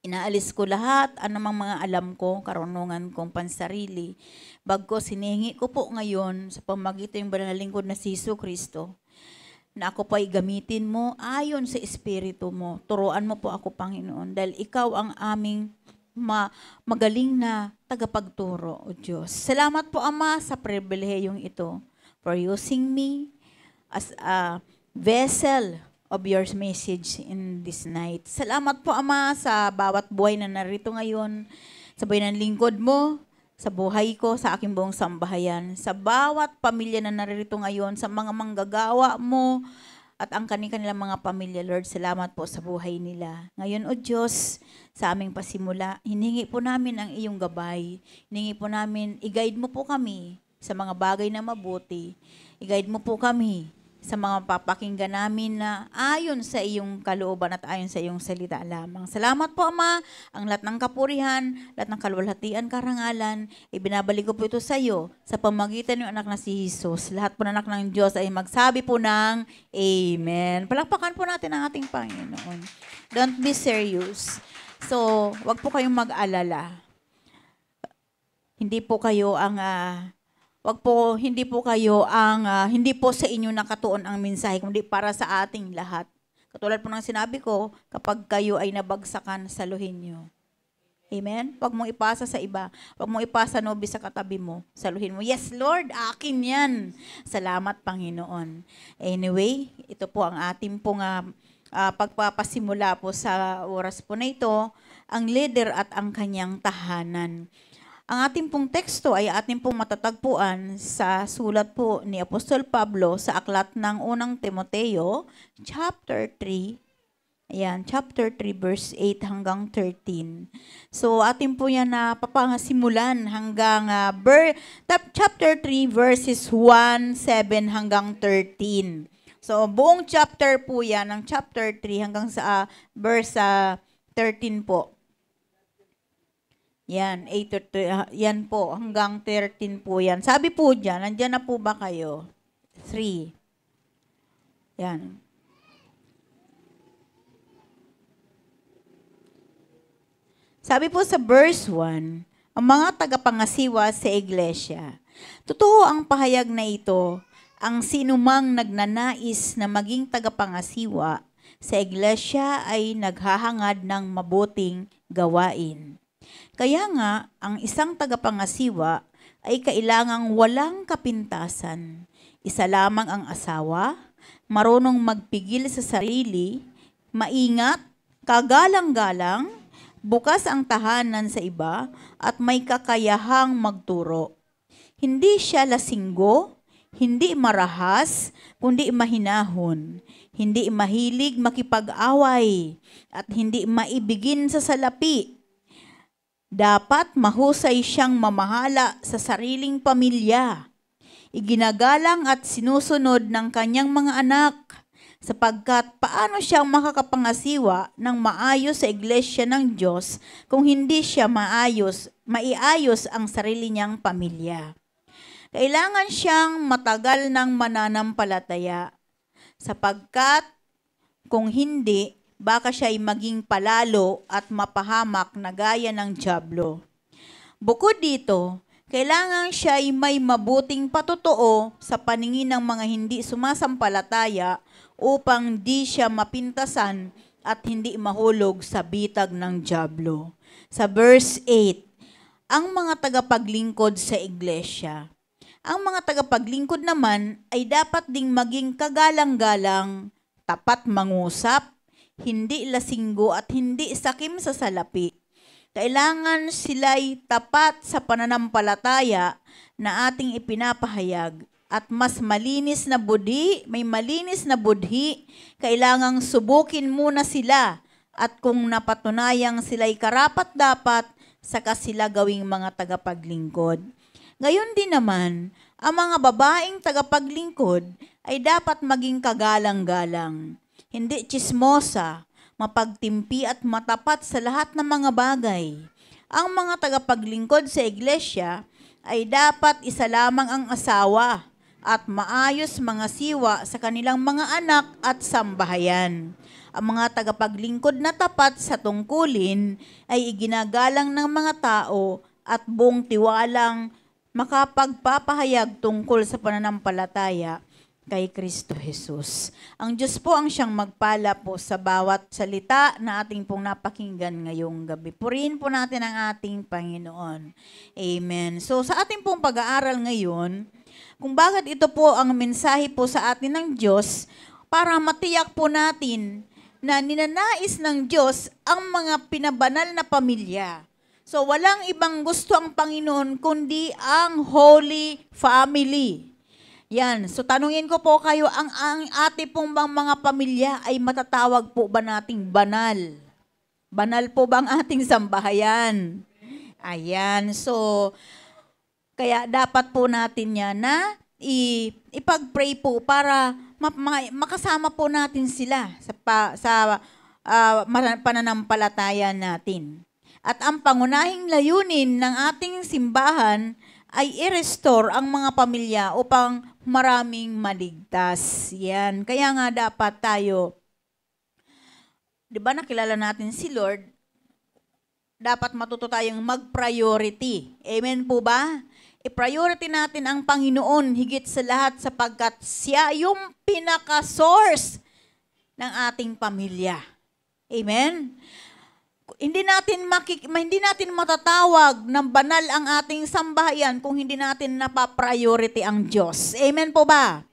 Inaalis ko lahat, anumang mga alam ko, karunungan kong pansarili. Bagkus hinihingi ko po ngayon sa pamagitan ng banal na lingkod na si Jesucristo, na ako pa'y gamitin mo ayon sa Espiritu mo. Turuan mo po ako, Panginoon, dahil ikaw ang aming magaling na tagapagturo, O Diyos. Salamat po, Ama, sa pribilehiyong ito for using me as a vessel of your message in this night. Salamat po, Ama, sa bawat buhay na narito ngayon, sa buhay ng lingkod mo, sa buhay ko, sa aking buong sambahayan, sa bawat pamilya na narito ngayon, sa mga manggagawa mo, at ang kanilang mga pamilya, Lord, salamat po sa buhay nila. Ngayon, O Diyos, sa aming pasimula, hiningi po namin ang iyong gabay. Hiningi po namin, i-guide mo po kami sa mga bagay na mabuti. I-guide mo po kami sa mga papakinggan namin na ayon sa iyong kalooban at ayon sa iyong salita lamang. Salamat po, Ama, ang lahat ng kapurihan, lahat ng kaluwalhatian, karangalan, ibinabalik ko po ito sa iyo sa pamagitan ng anak na si Jesus. Lahat po ng anak ng Diyos ay magsabi po ng Amen. Palakpakan po natin ang ating Panginoon. Don't be serious. So, wag po kayong mag-alala. Hindi po kayo ang hindi po sa inyo nakatuon ang mensahe, kundi para sa ating lahat. Katulad po ng sinabi ko, kapag kayo ay nabagsakan, saluhin nyo. Amen? Huwag mong ipasa sa iba. Huwag mong ipasa nobi sa katabi mo. Saluhin mo, yes Lord, akin yan. Salamat, Panginoon. Anyway, ito po ang ating pong pagpapasimula po sa oras po na ito, ang leader at ang kanyang tahanan. Ang ating pong teksto ay ating pong matatagpuan sa sulat po ni Apostol Pablo sa aklat ng unang Timoteo, chapter 3. Ayan, chapter 3, verse 8 hanggang 13. So, ating po yan na papangasimulan hanggang chapter 3, verses 1, 7 hanggang 13. So, buong chapter po yan, ng chapter 3 hanggang sa verse 13 po. Yan, 8 yan po, hanggang 13 po yan. Sabi po dyan, nandyan na po ba kayo? 3. Yan. Sabi po sa verse 1, ang mga tagapangasiwa sa iglesia. Totoo ang pahayag na ito, ang sinumang nagnanais na maging tagapangasiwa sa iglesia ay naghahangad ng mabuting gawain. Kaya nga, ang isang tagapangasiwa ay kailangang walang kapintasan. Isa lamang ang asawa, marunong magpigil sa sarili, maingat, kagalang-galang, bukas ang tahanan sa iba, at may kakayahang magturo. Hindi siya lasinggo, hindi marahas, kundi mahinahon. Hindi mahilig makipag-away, at hindi maibigin sa salapi. Dapat mahusay siyang mamahala sa sariling pamilya. Iginagalang at sinusunod ng kanyang mga anak, sapagkat paano siyang makakapangasiwa ng maayos sa iglesia ng Diyos kung hindi siya maiayos ang sarili niyang pamilya. Kailangan siyang matagal ng mananampalataya, sapagkat kung hindi, baka siya ay maging palalo at mapahamak na gaya ng dyablo. Bukod dito, kailangan siya ay may mabuting patotoo sa paningin ng mga hindi sumasampalataya upang di siya mapintasan at hindi mahulog sa bitag ng dyablo. Sa verse 8, ang mga tagapaglingkod sa iglesia. Ang mga tagapaglingkod naman ay dapat ding maging kagalang-galang, tapat mangusap, hindi lasinggo at hindi sakim sa salapi. Kailangan sila'y tapat sa pananampalataya na ating ipinapahayag at mas malinis na budhi, may malinis na budhi, kailangang subukin muna sila at kung napatunayang sila'y karapat-dapat, saka sila gawing mga tagapaglingkod. Ngayon din naman, ang mga babaeng tagapaglingkod ay dapat maging kagalang-galang. Hindi tsismosa, mapagtimpi at matapat sa lahat ng mga bagay. Ang mga tagapaglingkod sa iglesia ay dapat isa lamang ang asawa, at maayos mga siwa sa kanilang mga anak at sambahayan. Ang mga tagapaglingkod na tapat sa tungkulin ay iginagalang ng mga tao at buong tiwalang makapagpapahayag tungkol sa pananampalataya kay Kristo Jesus. Ang Diyos po ang siyang magpala po sa bawat salita na ating pong napakinggan ngayong gabi. Purihin po natin ang ating Panginoon. Amen. So sa ating pong pag-aaral ngayon, kung bakit ito po ang mensahe po sa atin ng Diyos, para matiyak po natin na ninanais ng Diyos ang mga pinabanal na pamilya. So walang ibang gusto ang Panginoon kundi ang Holy Family. Yan. So tanungin ko po kayo, ang ate pong bang mga pamilya ay matatawag po ba nating banal? Banal po ba ang ating sambahayan? Ayan. So kaya dapat po natin yan na ipag-pray po para makasama po natin sila sa pananampalataya natin. At ang pangunahing layunin ng ating simbahan ay i-restore ang mga pamilya upang maraming maligtas. Yan. Kaya nga dapat tayo, di ba nakilala natin si Lord, dapat matuto tayong mag-priority. Amen po ba? I-priority natin ang Panginoon higit sa lahat sapagkat siya yung pinaka-source ng ating pamilya. Amen? Hindi natin matatawag ng banal ang ating sambahayan kung hindi natin napapriority ang Diyos. Amen po ba?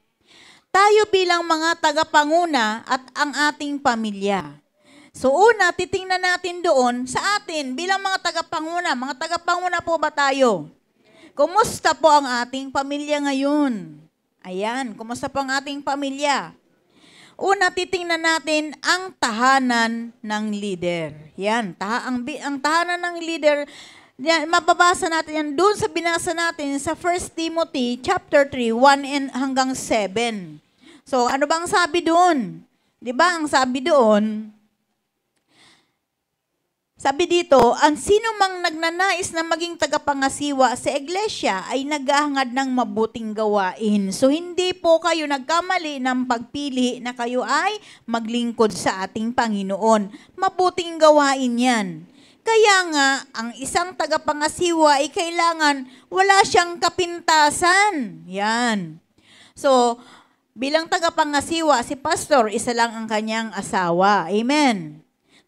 Tayo bilang mga tagapanguna at ang ating pamilya. So una, titingnan natin doon sa atin bilang mga tagapanguna po ba tayo? Kumusta po ang ating pamilya ngayon? Ayan, kumusta po ang ating pamilya? Una, titingnan natin ang tahanan ng leader. Yan, ang tahanan ng leader, yan, mababasa natin yan doon sa binasa natin sa 1 Timothy chapter 3, 1 hanggang 7. So, ano bang sabi doon? Di ba, ang sabi doon, sabi dito, ang sino mang nagnanais na maging tagapangasiwa sa iglesia ay naghahangad ng mabuting gawain. So hindi po kayo nagkamali ng pagpili na kayo ay maglingkod sa ating Panginoon. Mabuting gawain yan. Kaya nga, ang isang tagapangasiwa ay kailangan wala siyang kapintasan. Yan. So, bilang tagapangasiwa, si pastor, isa lang ang kanyang asawa. Amen.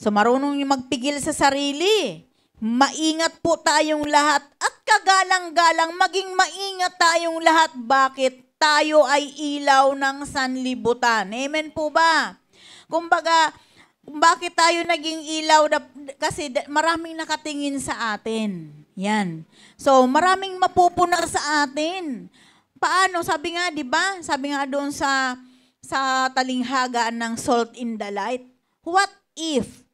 So marunong yung magpigil sa sarili. Maingat po tayong lahat at kagalang-galang maging maingat tayong lahat. Bakit? Tayo ay ilaw ng sanlibutan. Amen po ba? Kumbaga, bakit tayo naging ilaw? Kasi maraming nakatingin sa atin. Yan. So maraming mapupuna sa atin. Paano? Sabi nga, di ba? Sabi nga doon sa talinghagaan ng salt in the light. What if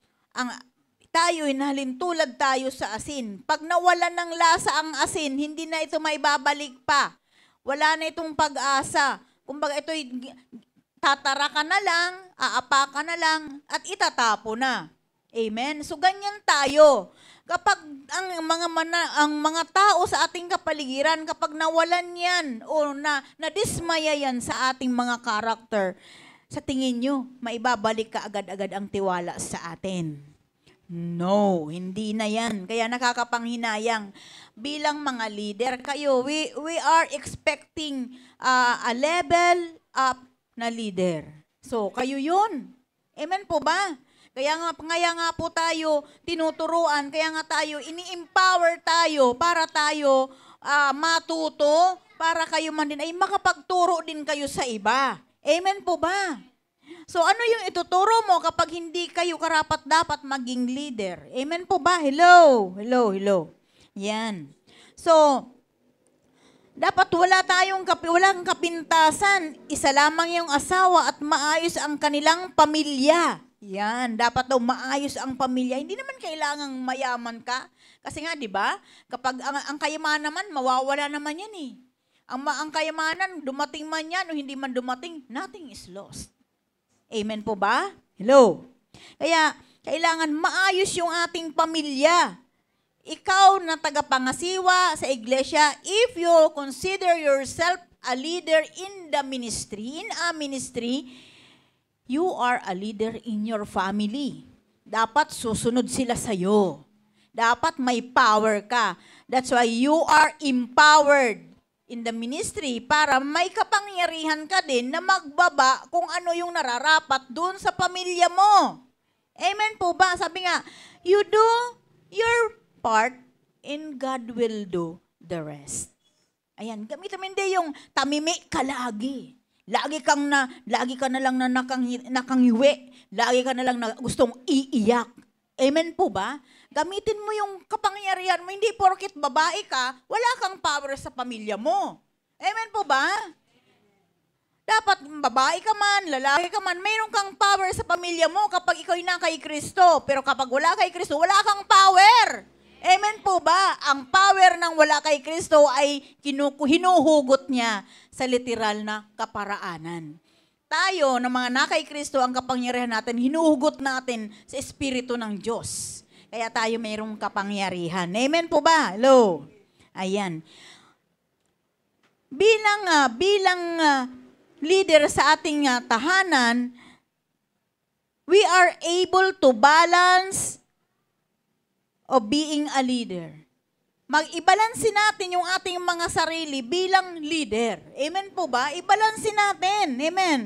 tayo, nahalintulad tayo sa asin. Pag nawalan ng lasa ang asin, hindi na ito may babalik pa. Wala na itong pag-asa. Kumbaga ito'y tatara ka na lang, aapa ka na lang, at itatapo na. Amen? So ganyan tayo. Kapag ang mga tao sa ating kapaligiran, kapag nawalan yan o nadismaya yan sa ating mga karakter, sa tingin nyo, maibabalik ka agad-agad ang tiwala sa atin. No, hindi na yan. Kaya nakakapanghinayang. Bilang mga leader kayo, we are expecting a level up na leader. So, kayo yun. Amen po ba? Kaya nga po tayo tinuturuan, kaya nga tayo, ini-empower tayo para tayo matuto, para kayo man din ay makapagturo din kayo sa iba. Amen po ba? So ano yung ituturo mo kapag hindi kayo karapat-dapat maging leader? Amen po ba? Hello? Hello, hello. Yan. So, dapat walang kapintasan. Isa lamang yung asawa at maayos ang kanilang pamilya. Yan. Dapat daw maayos ang pamilya. Hindi naman kailangang mayaman ka. Kasi nga, di ba? Kapag ang kayamanan naman, mawawala naman yan eh. Ang kayamanan, dumating man yan o hindi man dumating, nothing is lost. Amen po ba? Hello? Kaya, kailangan maayos yung ating pamilya. Ikaw na tagapangasiwa sa iglesia, if you consider yourself a leader in the ministry, in a ministry, you are a leader in your family. Dapat susunod sila sa'yo. Dapat may power ka. That's why you are empowered in the ministry para may kapangyarihan ka din na magbaba kung ano yung nararapat doon sa pamilya mo. Amen po ba? Sabi nga, you do your part and God will do the rest. Ayan, gamitin mo hindi yung tamimi ka lagi. Lagi ka na lang na nakangiwi. Lagi ka na lang na gustong iiyak. Amen po ba? Gamitin mo yung kapangyarihan mo. Hindi porkit babae ka, wala kang power sa pamilya mo. Amen po ba? Dapat babae ka man, lalaki ka man, mayroon kang power sa pamilya mo kapag ikaw na kay Kristo. Pero kapag wala kay Kristo, wala kang power. Amen po ba? Ang power ng wala kay Kristo ay hinuhugot niya sa literal na kaparaanan. Tayo, ng mga nakay Kristo, ang kapangyarihan natin, hinuhugot natin sa Espiritu ng Diyos. Kaya tayo mayroong kapangyarihan. Amen po ba? Hello? Ayan. Bilang leader sa ating tahanan, we are able to balance of being a leader. Mag-ibalansin natin yung ating mga sarili bilang leader. Amen po ba? Ibalansin natin. Amen.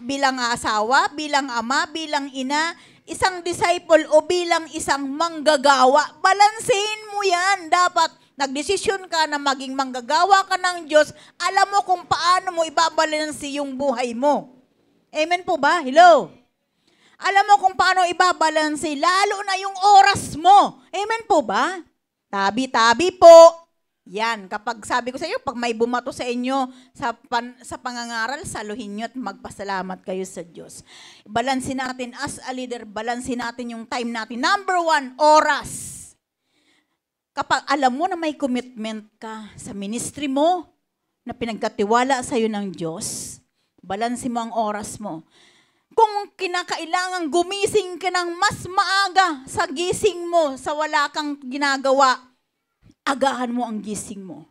Bilang asawa, bilang ama, bilang ina, isang disciple o bilang isang manggagawa. Balansin mo yan. Dapat nagdesisyon ka na maging manggagawa ka ng Diyos. Alam mo kung paano mo ibabalansi yung buhay mo. Amen po ba? Hello? Alam mo kung paano ibabalanse, lalo na yung oras mo. Amen po ba? Tabi-tabi po. Yan, kapag sabi ko sa inyo, pag may bumato sa inyo sa pangangaral, saluhin nyo at magpasalamat kayo sa Diyos. Balansin natin as a leader, balansin natin yung time natin. Number 1, oras. Kapag alam mo na may commitment ka sa ministry mo, na pinagkatiwala sa iyo ng Diyos, balansin mo ang oras mo. Kung kinakailangan gumising ka ng mas maaga sa gising mo, sa wala kang ginagawa, agahan mo ang gising mo.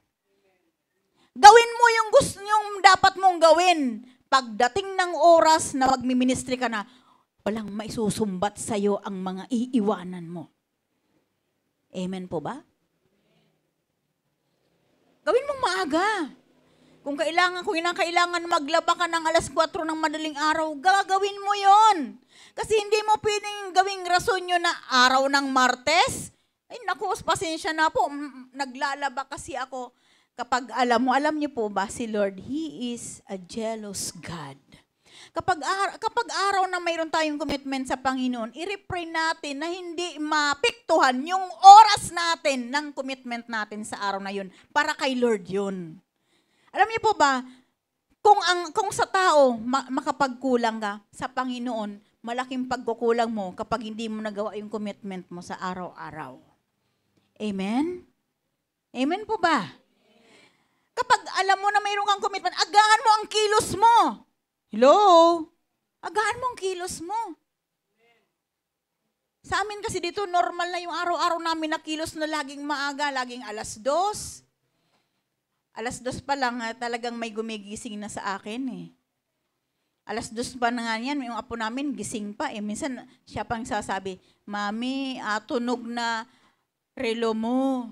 Gawin mo yung gusto yung dapat mong gawin. Pagdating ng oras na magmi-ministry ka na, walang maisusumbat sa'yo ang mga iiwanan mo. Amen po ba? Gawin mong maaga. Kung kinakailangan maglaba ka ng alas 4 ng madaling araw, gagawin mo yon. Kasi hindi mo pwedeng gawing rason yun na araw ng Martes. Ay naku, pasensya na po, naglalaba kasi ako. Alam niyo po ba, si Lord, He is a jealous God. Kapag araw na mayroon tayong commitment sa Panginoon, i-repray natin na hindi mapiktuhan yung oras natin ng commitment natin sa araw na yun para kay Lord yun. Alam niyo po ba, kung sa tao makapagkulang ka, sa Panginoon, malaking pagkukulang mo kapag hindi mo nagawa yung commitment mo sa araw-araw. Amen? Amen po ba? Kapag alam mo na mayroon kang commitment, agahan mo ang kilos mo. Hello? Agahan mo ang kilos mo. Sa amin kasi dito, normal na yung araw-araw namin na kilos na laging maaga, laging alas 2. Alas 2 pa lang, talagang may gumigising na sa akin eh. Alas 2 pa na nga yan, yung apo namin gising pa eh. Minsan siya pang sasabi, Mami, tunog na relo mo.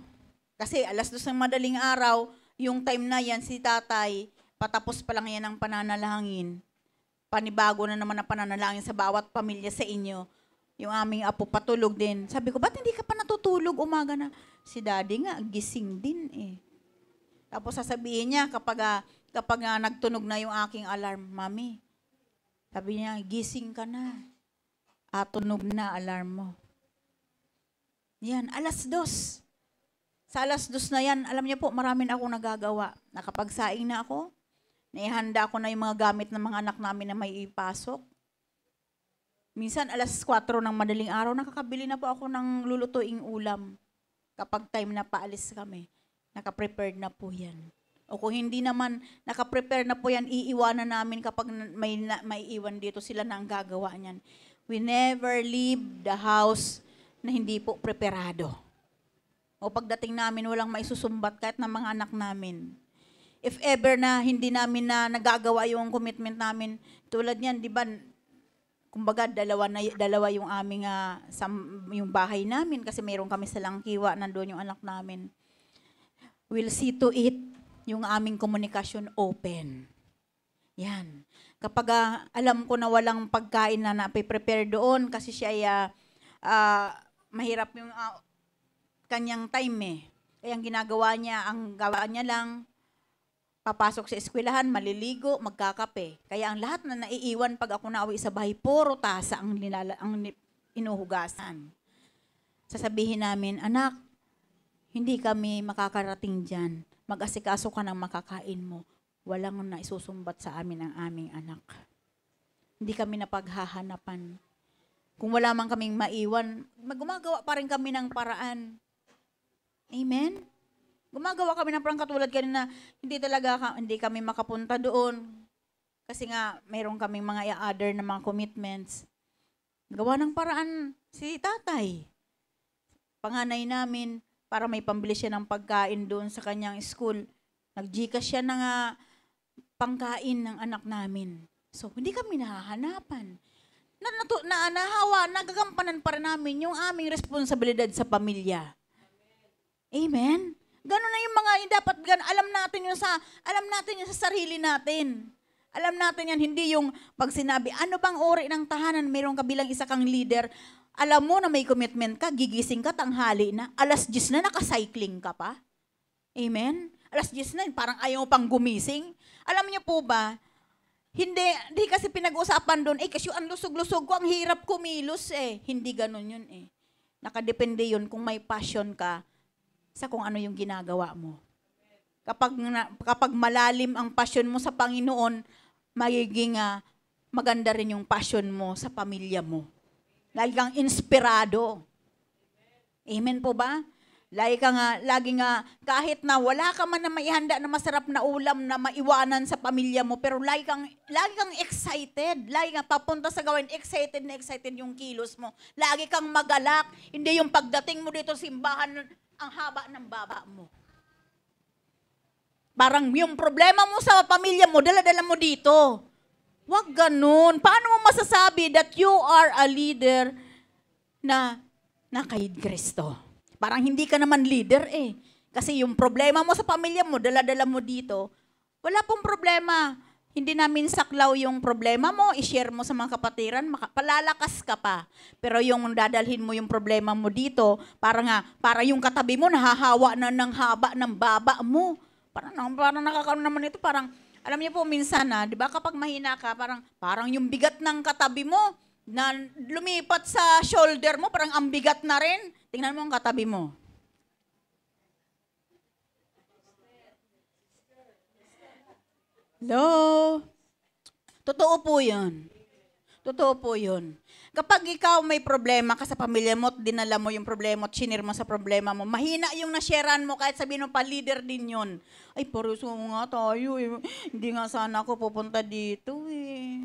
Kasi alas 2 ng madaling araw, yung time na yan, si tatay, patapos pa lang yan ang pananalangin. Panibago na naman ang pananalangin sa bawat pamilya sa inyo. Yung aming apo patulog din. Sabi ko, ba't hindi ka pa natutulog umaga na? Si daddy nga, gising din eh. Tapos sasabihin niya kapag nagtunog na yung aking alarm, Mami, sabi niya, gising ka na. Tunog na alarm mo. Yan, alas 2. Sa alas 2 na yan, alam niyo po, marami na akong nagagawa. Nakapagsaing na ako. Naihanda ko na yung mga gamit ng mga anak namin na may ipasok. Minsan, alas 4 ng madaling araw, nakakabili na po ako ng lulutuing ulam. Kapag time na paalis kami. Naka-prepared na po yan. O kung hindi naman naka-prepare na po yan, iiwanan namin kapag may iwan dito, sila na ang gagawa niyan. We never leave the house na hindi po preparado. O pagdating namin, walang maisusumbat kahit na mga anak namin. If ever na hindi namin na nagagawa yung commitment namin, tulad niyan, di ba, kumbaga dalawa yung aming yung bahay namin kasi mayroon kami sa Langkiwa, nandoon yung anak namin. We'll see to it yung aming komunikasyon open. Yan. Kapag alam ko na walang pagkain na napiprepare doon kasi siya ay mahirap yung kanyang time eh. Kaya ang ginagawa niya, ang gawa niya lang, papasok sa eskwelahan, maliligo, magkakape. Kaya ang lahat na naiiwan pag ako nauwi sa bahay, puro tasa ang inuhugasan. Sasabihin namin, anak, hindi kami makakarating dyan. Mag-asikaso ka ng makakain mo. Walang naisusumbat sa amin ang aming anak. Hindi kami napaghahanapan. Kung wala man kaming maiwan, gumagawa pa rin kami ng paraan. Amen? Gumagawa kami ng parang katulad kanina, hindi kami makapunta doon. Kasi nga, mayroon kaming mga other na mga commitments. Gawa ng paraan si tatay. Panganay namin, para may pambili siya ng pagkain doon sa kanyang school. Nag-Gcash siya ng pangkain ng anak namin. So, hindi kami nahahanapan. Nagagampanan pa rin namin yung aming responsibilidad sa pamilya. Amen? Ganun na yung mga dapat alam natin yung sa sarili natin. Alam natin yan, hindi yung pag sinabi, ano bang ori ng tahanan, mayroong kabilang isa kang leader, alam mo na may commitment ka, gigising ka, tanghali na, alas 10 na, nakacycling ka pa. Amen? Alas 10 na, parang ayaw pang gumising. Alam niyo po ba, hindi kasi pinag-usapan doon, kasi ang lusog-lusog ko, ang hirap kumilos eh. Hindi ganun yun eh. Nakadepende yun kung may passion ka sa kung ano yung ginagawa mo. Kapag malalim ang passion mo sa Panginoon, magiging maganda rin yung passion mo sa pamilya mo. Lagi kang inspirado. Amen po ba? Lagi nga, kahit na wala ka man na maihanda na masarap na ulam na maiwanan sa pamilya mo, pero lagi kang excited. Lagi kang papunta sa gawin, excited na excited yung kilos mo. Lagi kang magalak. Hindi yung pagdating mo dito simbahan, ang haba ng baba mo. Parang yung problema mo sa pamilya mo, dala-dala mo dito. Wag ganun. Paano mo masasabi that you are a leader na kay Kristo? Parang hindi ka naman leader eh. Kasi yung problema mo sa pamilya mo, dala-dala mo dito, wala pong problema. Hindi namin saklaw yung problema mo, i-share mo sa mga kapatiran, palalakas ka pa. Pero yung dadalhin mo yung problema mo dito, para yung katabi mo nahahawa na ng haba ng baba mo. Parang nakakaroon naman ito, parang, alam niyo po minsan di ba kapag mahina ka, parang yung bigat ng katabi mo, na lumipat sa shoulder mo, parang ang bigat na rin. Tingnan mo ang katabi mo. Hello? Totoo po yun. Totoo po yun. Kapag ikaw may problema ka sa pamilya mo at dinala mo yung problema at shinare mo sa problema mo, mahina yung nasharean mo kahit sabihin mo pa leader din yun. Ay, paruso nga tayo eh. Hindi nga sana ako pupunta dito eh.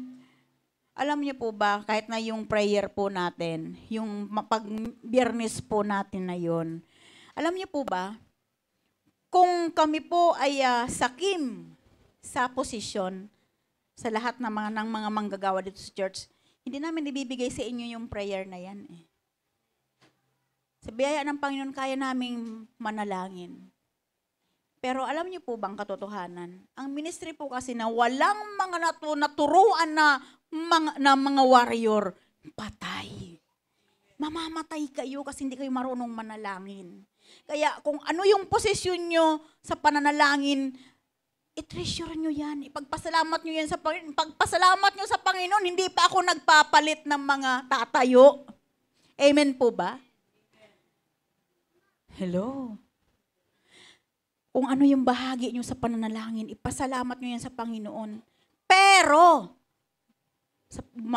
Alam niyo po ba, kahit na yung prayer po natin, yung pag-Biyernes po natin na yun, alam niyo po ba, kung kami po ay sakim sa posisyon, sa lahat ng mga manggagawa dito sa church, hindi namin ibibigay sa inyo yung prayer na yan eh. Sa biyaya ng Panginoon, kaya naming manalangin. Pero alam niyo po bang katotohanan? Ang ministry po kasi na walang mga naturuan na mga warrior, patay. Mamamatay kayo kasi hindi kayo marunong manalangin. Kaya kung ano yung posisyon nyo sa pananalangin, i-treasure nyo yan. Ipagpasalamat nyo yan sa Panginoon. Pagpasalamat nyo sa Panginoon, hindi pa ako nagpapalit ng mga tatayo. Amen po ba? Hello? Kung ano yung bahagi nyo sa pananalangin, ipasalamat nyo yan sa Panginoon. Pero,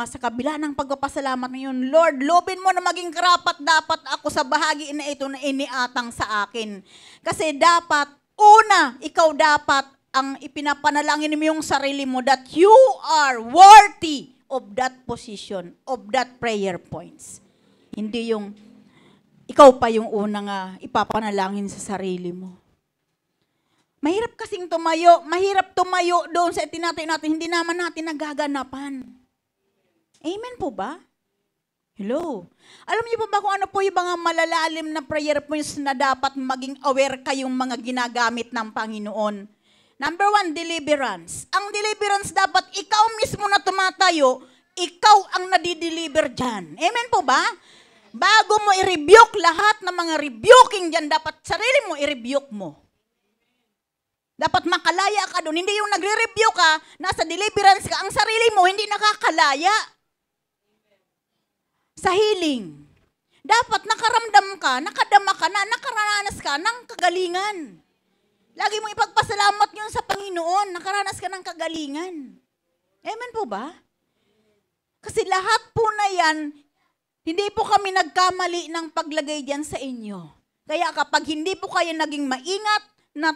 sa kabila ng pagpapasalamat ngayon, Lord, lobin mo na maging karapat dapat ako sa bahagi na ito na iniatang sa akin. Kasi dapat, ikaw dapat ang ipinapanalangin mo yung sarili mo that you are worthy of that position, of that prayer points. Hindi yung ikaw pa yung unang ipapanalangin sa sarili mo. Mahirap kasing mahirap tumayo doon sa itinatayo natin, hindi naman natin nagaganapan. Amen po ba? Hello. Alam niyo po ba kung ano po yung mga malalalim na prayer points na dapat maging aware kayong mga ginagamit ng Panginoon? Number 1, deliverance. Ang deliverance dapat ikaw mismo na tumatayo, ikaw ang nadideliver dyan. Amen po ba? Bago mo i-rebuke lahat ng mga rebuking dyan, dapat sarili mo i-rebuke mo. Dapat makalaya ka doon. Hindi yung nagre-rebuke ka, nasa deliverance ka, ang sarili mo hindi nakakalaya. Sa healing, dapat nakaramdam ka, nakadama ka na, nakarananas ka ng kagalingan. Lagi mong ipagpasalamat yun sa Panginoon, nakaranas ka ng kagalingan. Amen po ba? Kasi lahat po na yan, hindi po kami nagkamali ng paglagay diyan sa inyo. Kaya kapag hindi po kayo naging maingat na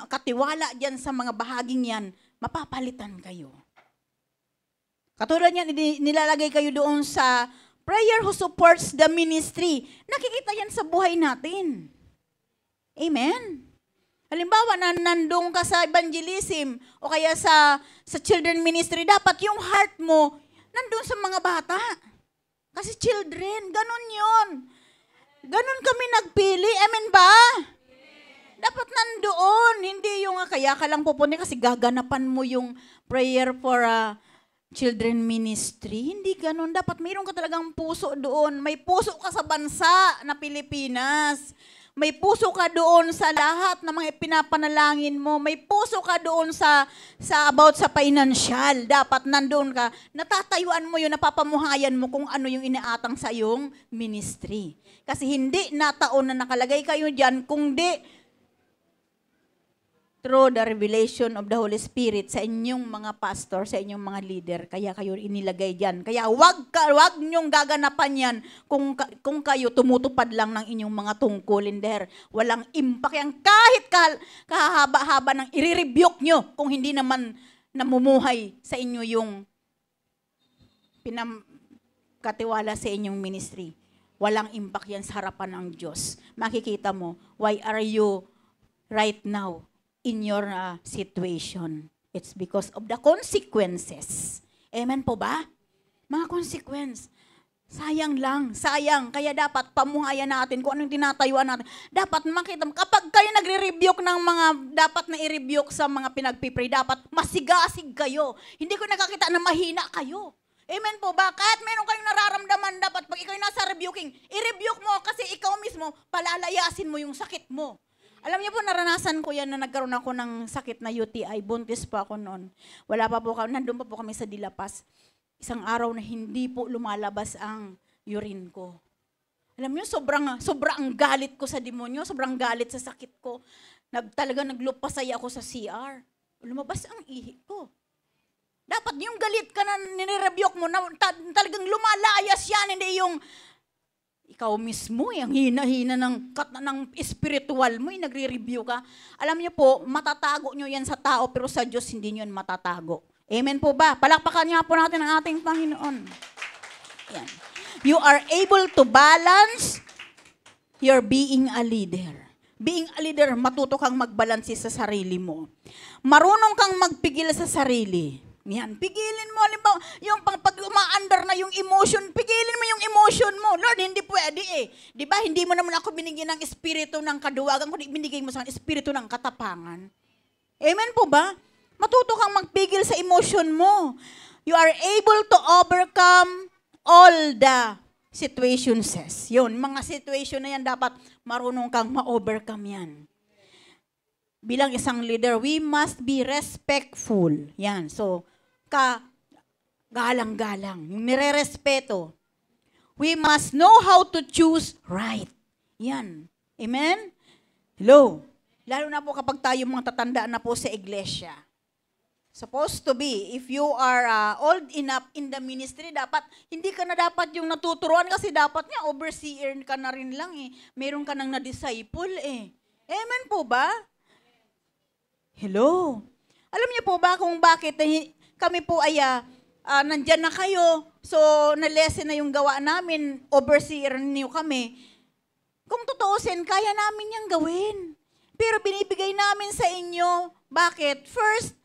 katiwala diyan sa mga bahaging yan, mapapalitan kayo. Katulad niyan, nilalagay kayo doon sa prayer who supports the ministry. Nakikita yan sa buhay natin. Amen? Halimbawa, nandun ka sa evangelism o kaya sa children ministry, dapat yung heart mo nandun sa mga bata. Kasi children, ganun yun. Ganun kami nagpili. Amen ba? Dapat nandoon. Hindi yung kaya ka lang pupunta kasi gaganapan mo yung prayer for children ministry. Hindi ganun. Dapat mayroon ka talagang puso doon. May puso ka sa bansa na Pilipinas. May puso ka doon sa lahat ng mga pinapanalangin mo. May puso ka doon sa about sa financial. Dapat nandoon ka. Natatayuan mo yun, napapamuhayan mo kung ano yung inaatang sa iyong ministry. Kasi hindi nataon na nakalagay kayo dyan, kung di through the revelation of the Holy Spirit sa inyong mga pastor, sa inyong mga leader, kaya kayo inilagay dyan. Kaya wag nyong gaganapan yan kung kayo tumutupad lang ng inyong mga tungkulin there. Walang impact yan. Kahit kahaba-haba ng i-rebuke nyo kung hindi naman namumuhay sa inyo yung pinakatiwala sa inyong ministry. Walang impact yan sa harapan ng Diyos. Makikita mo, why are you right now in your situation? It's because of the consequences. Amen po ba? Mga consequence. Sayang lang, sayang. Kaya dapat pamuhayan natin kung anong tinatayuan natin. Dapat makita, kapag kayo nagre-rebuke ng mga dapat na i-rebuke sa mga pinagpipray, dapat masigasig kayo. Hindi ko nakakita na mahina kayo. Amen po ba? Kahit meron kayong nararamdaman, dapat pag ikaw nasa rebuking, i-rebuke mo kasi ikaw mismo, palalayasin mo yung sakit mo. Alam niyo po, naranasan ko yan na nagkaroon ako ng sakit na UTI. Buntis pa ako noon. Wala pa po, nandun pa po kami sa Dilapas. Isang araw na hindi po lumalabas ang urine ko. Alam niyo, sobrang galit ko sa demonyo, sobrang galit sa sakit ko. Talaga naglupasay ako sa CR. Lumabas ang ihi ko. Dapat yung galit ka na nire-rebuke mo, talagang lumalayas yan, hindi yung ikaw mismo, yung hina-hina ng spiritual mo, yung nagre-review ka. Alam niyo po, matatago niyo yan sa tao, pero sa Diyos hindi niyo yan matatago. Amen po ba? Palakpakan niya po natin ang ating Panginoon. Yan. You are able to balance your being a leader. Being a leader, matuto kang magbalanse sa sarili mo. Marunong kang magpigil sa sarili. Yan, pigilin mo, halimbawa, yung pag uma-under na yung emotion, pigilin mo yung emotion mo. Lord, hindi pwede eh. Di ba, hindi mo naman ako binigyan ng espiritu ng kaduwagan, kundi binigay mo sa espiritu ng katapangan. Amen po ba? Matuto kang magpigil sa emotion mo. You are able to overcome all the situations. Yun, mga situation na yan, dapat marunong kang ma-overcome yan. Bilang isang leader, we must be respectful. Yan, so, galang-galang, yung nire-respeto. We must know how to choose right. Yan. Amen? Hello? Lalo na po kapag tayo mga tatanda na po sa iglesia. Supposed to be, if you are old enough in the ministry, dapat, hindi ka na dapat yung natuturuan kasi dapat nga overseer ka na rin lang eh. Meron ka nang na-disciple eh. Amen po ba? Hello? Alam niyo po ba kung bakit kami po ay nandyan na kayo, so na-lessen na yung gawa namin, overseer niyo kami. Kung tutuusin, kaya namin yang gawin. Pero binibigay namin sa inyo. Bakit? First,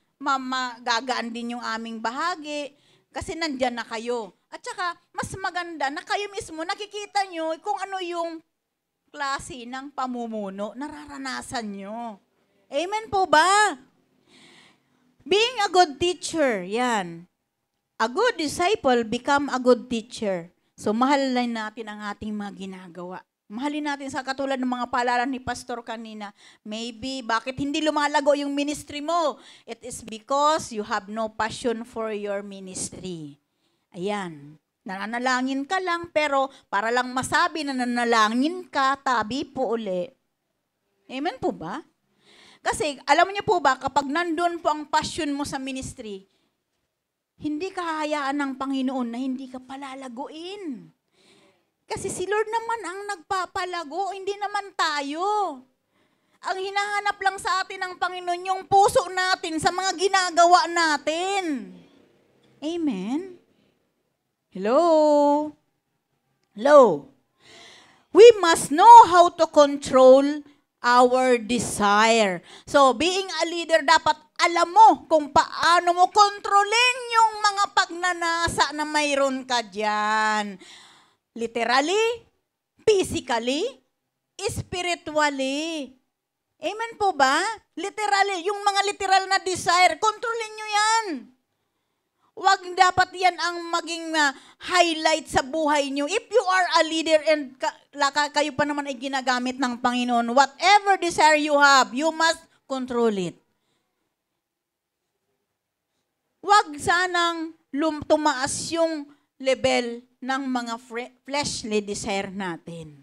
gagaan din yung aming bahagi kasi nandyan na kayo. At saka, mas maganda na kayo mismo nakikita nyo kung ano yung klase ng pamumuno nararanasan nyo. Amen po ba? Being a good teacher, yan. A good disciple become a good teacher. So, mahalin natin ang ating mga ginagawa. Mahalin natin sa katulad ng mga paalala ni Pastor kanina. Maybe, bakit hindi lumalago yung ministry mo? It is because you have no passion for your ministry. Ayan. Nananalangin ka lang, pero para lang masabi na nanalangin ka, tabi po uli. Amen po ba? Kasi, alam niyo po ba, kapag nandun po ang passion mo sa ministry, hindi ka hahayaan ng Panginoon na hindi ka palalaguin. Kasi si Lord naman ang nagpapalago, hindi naman tayo. Ang hinahanap lang sa atin ng Panginoon, yung puso natin sa mga ginagawa natin. Amen? Hello? Hello? We must know how to control our desire. So, being a leader, dapat alam mo kung paano mo kontrolin yung mga pagnanasa na mayroon ka dyan. Literally, physically, spiritually. Amen po ba? Literally, yung mga literal na desire, kontrolin nyo yan. Huwag dapat yan ang maging highlight sa buhay nyo. If you are a leader and kayo pa naman ay ginagamit ng Panginoon, whatever desire you have, you must control it. Huwag sanang tumaas yung level ng mga fleshly desire natin.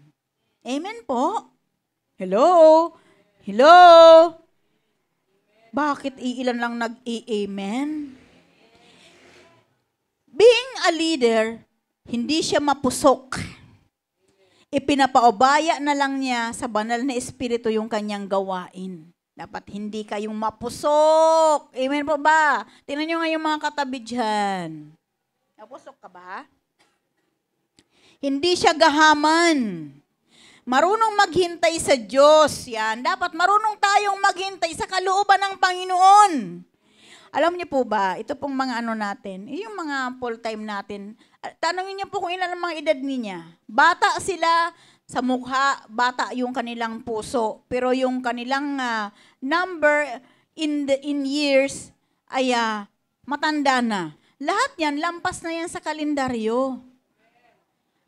Amen po? Hello? Hello? Bakit iilan lang nag-i-amen? Being a leader, hindi siya mapusok. Ipinapaubaya na lang niya sa banal na espiritu yung kanyang gawain. Dapat hindi kayong mapusok. Amen po ba? Tingnan nyo nga yung mga katabi dyan. Napusok ka ba? Hindi siya gahaman. Marunong maghintay sa Diyos. Yan. Dapat marunong tayong maghintay sa kalooban ng Panginoon. Alam niyo po ba, ito pong mga natin, yung mga full-time natin, tanongin niyo po kung ilan ang mga edad niya. Bata sila sa mukha, bata yung kanilang puso, pero yung kanilang number in years ay matanda na. Lahat yan, lampas na yan sa kalendaryo.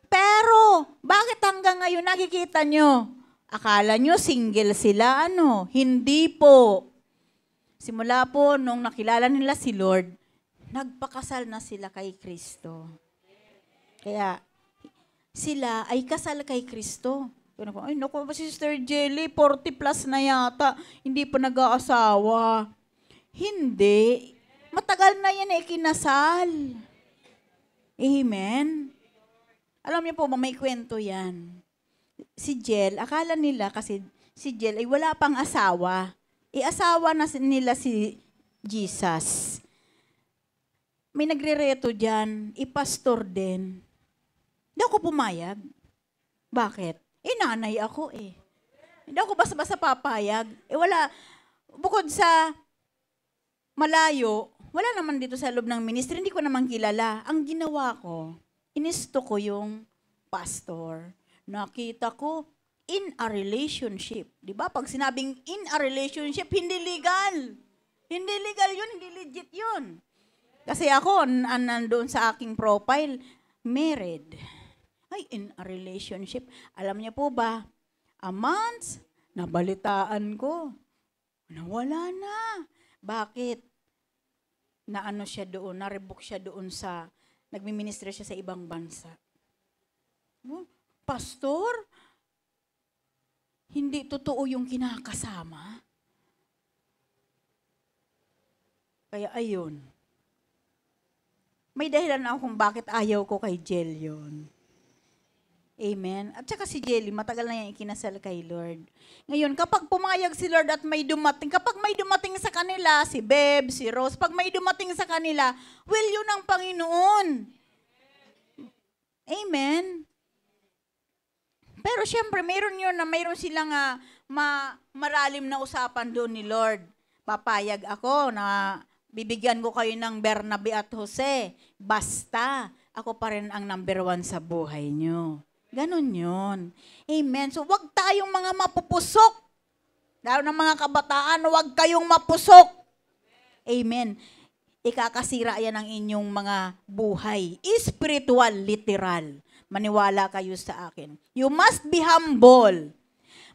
Pero, bakit hanggang ngayon nakikita nyo? Akala nyo single sila, Hindi po. Simula po, nung nakilala nila si Lord, nagpakasal na sila kay Kristo. Kaya, sila ay kasal kay Kristo. Ay, naku, Sister Jelly, 40 plus na yata, hindi pa nag-aasawa. Hindi. Matagal na yan kinasal. Amen? Alam niyo po, may kwento yan. Si Jel, akala nila kasi si Jel ay wala pang asawa. Asawa na nila si Jesus. May nagre-reto dyan, ipastor din. Hindi ako pumayag. Bakit? Nanay ako Hindi ako basta-basta papayag. Wala. Bukod sa malayo, wala naman dito sa loob ng ministry, hindi ko naman kilala. Ang ginawa ko, inisto ko yung pastor. Nakita ko, in a relationship. Di ba? Pag sinabing in a relationship, hindi legal. Hindi legal yun, hindi legit yun. Kasi ako, nandoon sa aking profile, married. Ay, in a relationship. Alam niyo po ba, a month, nabalitaan ko, nawala na. Bakit? Naano siya doon, na-revoke siya doon sa, nagmi-ministry siya sa ibang bansa. Pastor, hindi totoo yung kinakasama. Kaya ayun. May dahilan ako kung bakit ayaw ko kay Jel yun. Amen. At saka si Jelly, matagal na yan ikinasal kay Lord. Ngayon, kapag pumayag si Lord at may dumating, kapag may dumating sa kanila, si Beb, si Rose, pag may dumating sa kanila, will yun ang Panginoon. Amen. Pero syempre, mayroon yun na mayroon silang maralim na usapan doon ni Lord. Papayag ako na bibigyan ko kayo ng Bernabe at Jose. Basta, ako pa rin ang number 1 sa buhay nyo. Ganon yun. Amen. So, wag tayong mga mapupusok. Lalo ng mga kabataan, wag kayong mapusok. Amen. Ikakasira yan ang inyong mga buhay. Spiritual, literal. Maniwala kayo sa akin. You must be humble.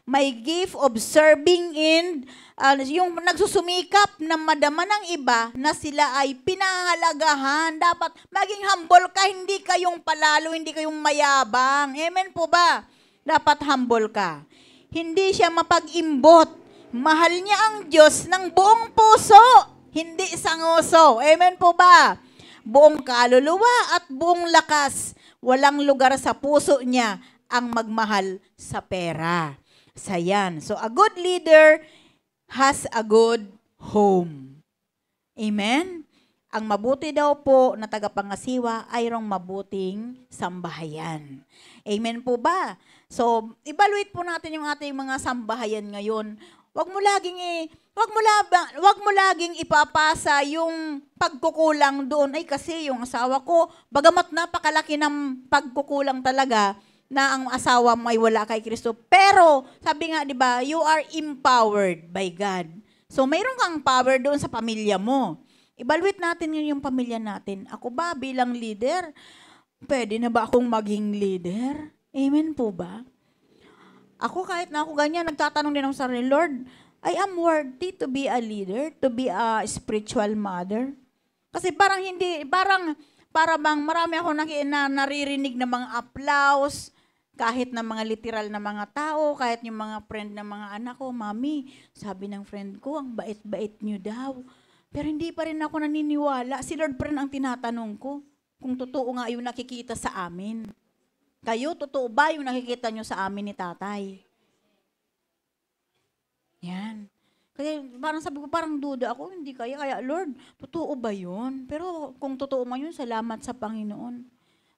My gift of serving in, yung nagsusumikap na madama ng iba na sila ay pinahalagahan. Dapat maging humble ka, hindi kayong palalo, hindi kayong mayabang. Amen po ba? Dapat humble ka. Hindi siya mapag-imbot. Mahal niya ang Diyos ng buong puso, hindi sangoso. Amen po ba? Buong kaluluwa at buong lakas. Walang lugar sa puso niya ang magmahal sa pera. Sayan. So, a good leader has a good home. Amen? Ang mabuti daw po na tagapangasiwa ay rong mabuting sambahayan. Amen po ba? So, evaluate po natin yung ating mga sambahayan ngayon. Wag mo laging ipapasa yung pagkukulang doon. Ay kasi yung asawa ko, bagamat napakalaki ng pagkukulang talaga, na ang asawa mo ay wala kay Kristo. Pero, sabi nga, di ba, you are empowered by God. So, mayroon kang power doon sa pamilya mo. Evaluate natin yung pamilya natin. Ako ba bilang leader? Pwede na ba akong maging leader? Amen po ba? Ako kahit na ako ganyan, nagtatanong din ako sa sarili, Lord, I am worthy to be a leader, to be a spiritual mother. Kasi para bang marami ako naririnig na mga applause, kahit na mga literal na mga tao, kahit yung mga friend ng mga anak ko, Mami, sabi ng friend ko, ang bait-bait nyo daw. Pero hindi pa rin ako naniniwala. Si Lord pa rin ang tinatanong ko kung totoo nga yung nakikita sa amin. Kayo, totoo ba yung nakikita nyo sa amin ni tatay? Yan. Kaya parang sabi ko, parang duda ako, hindi kaya. Kaya Lord, totoo ba yun? Pero kung totoo man yun, salamat sa Panginoon.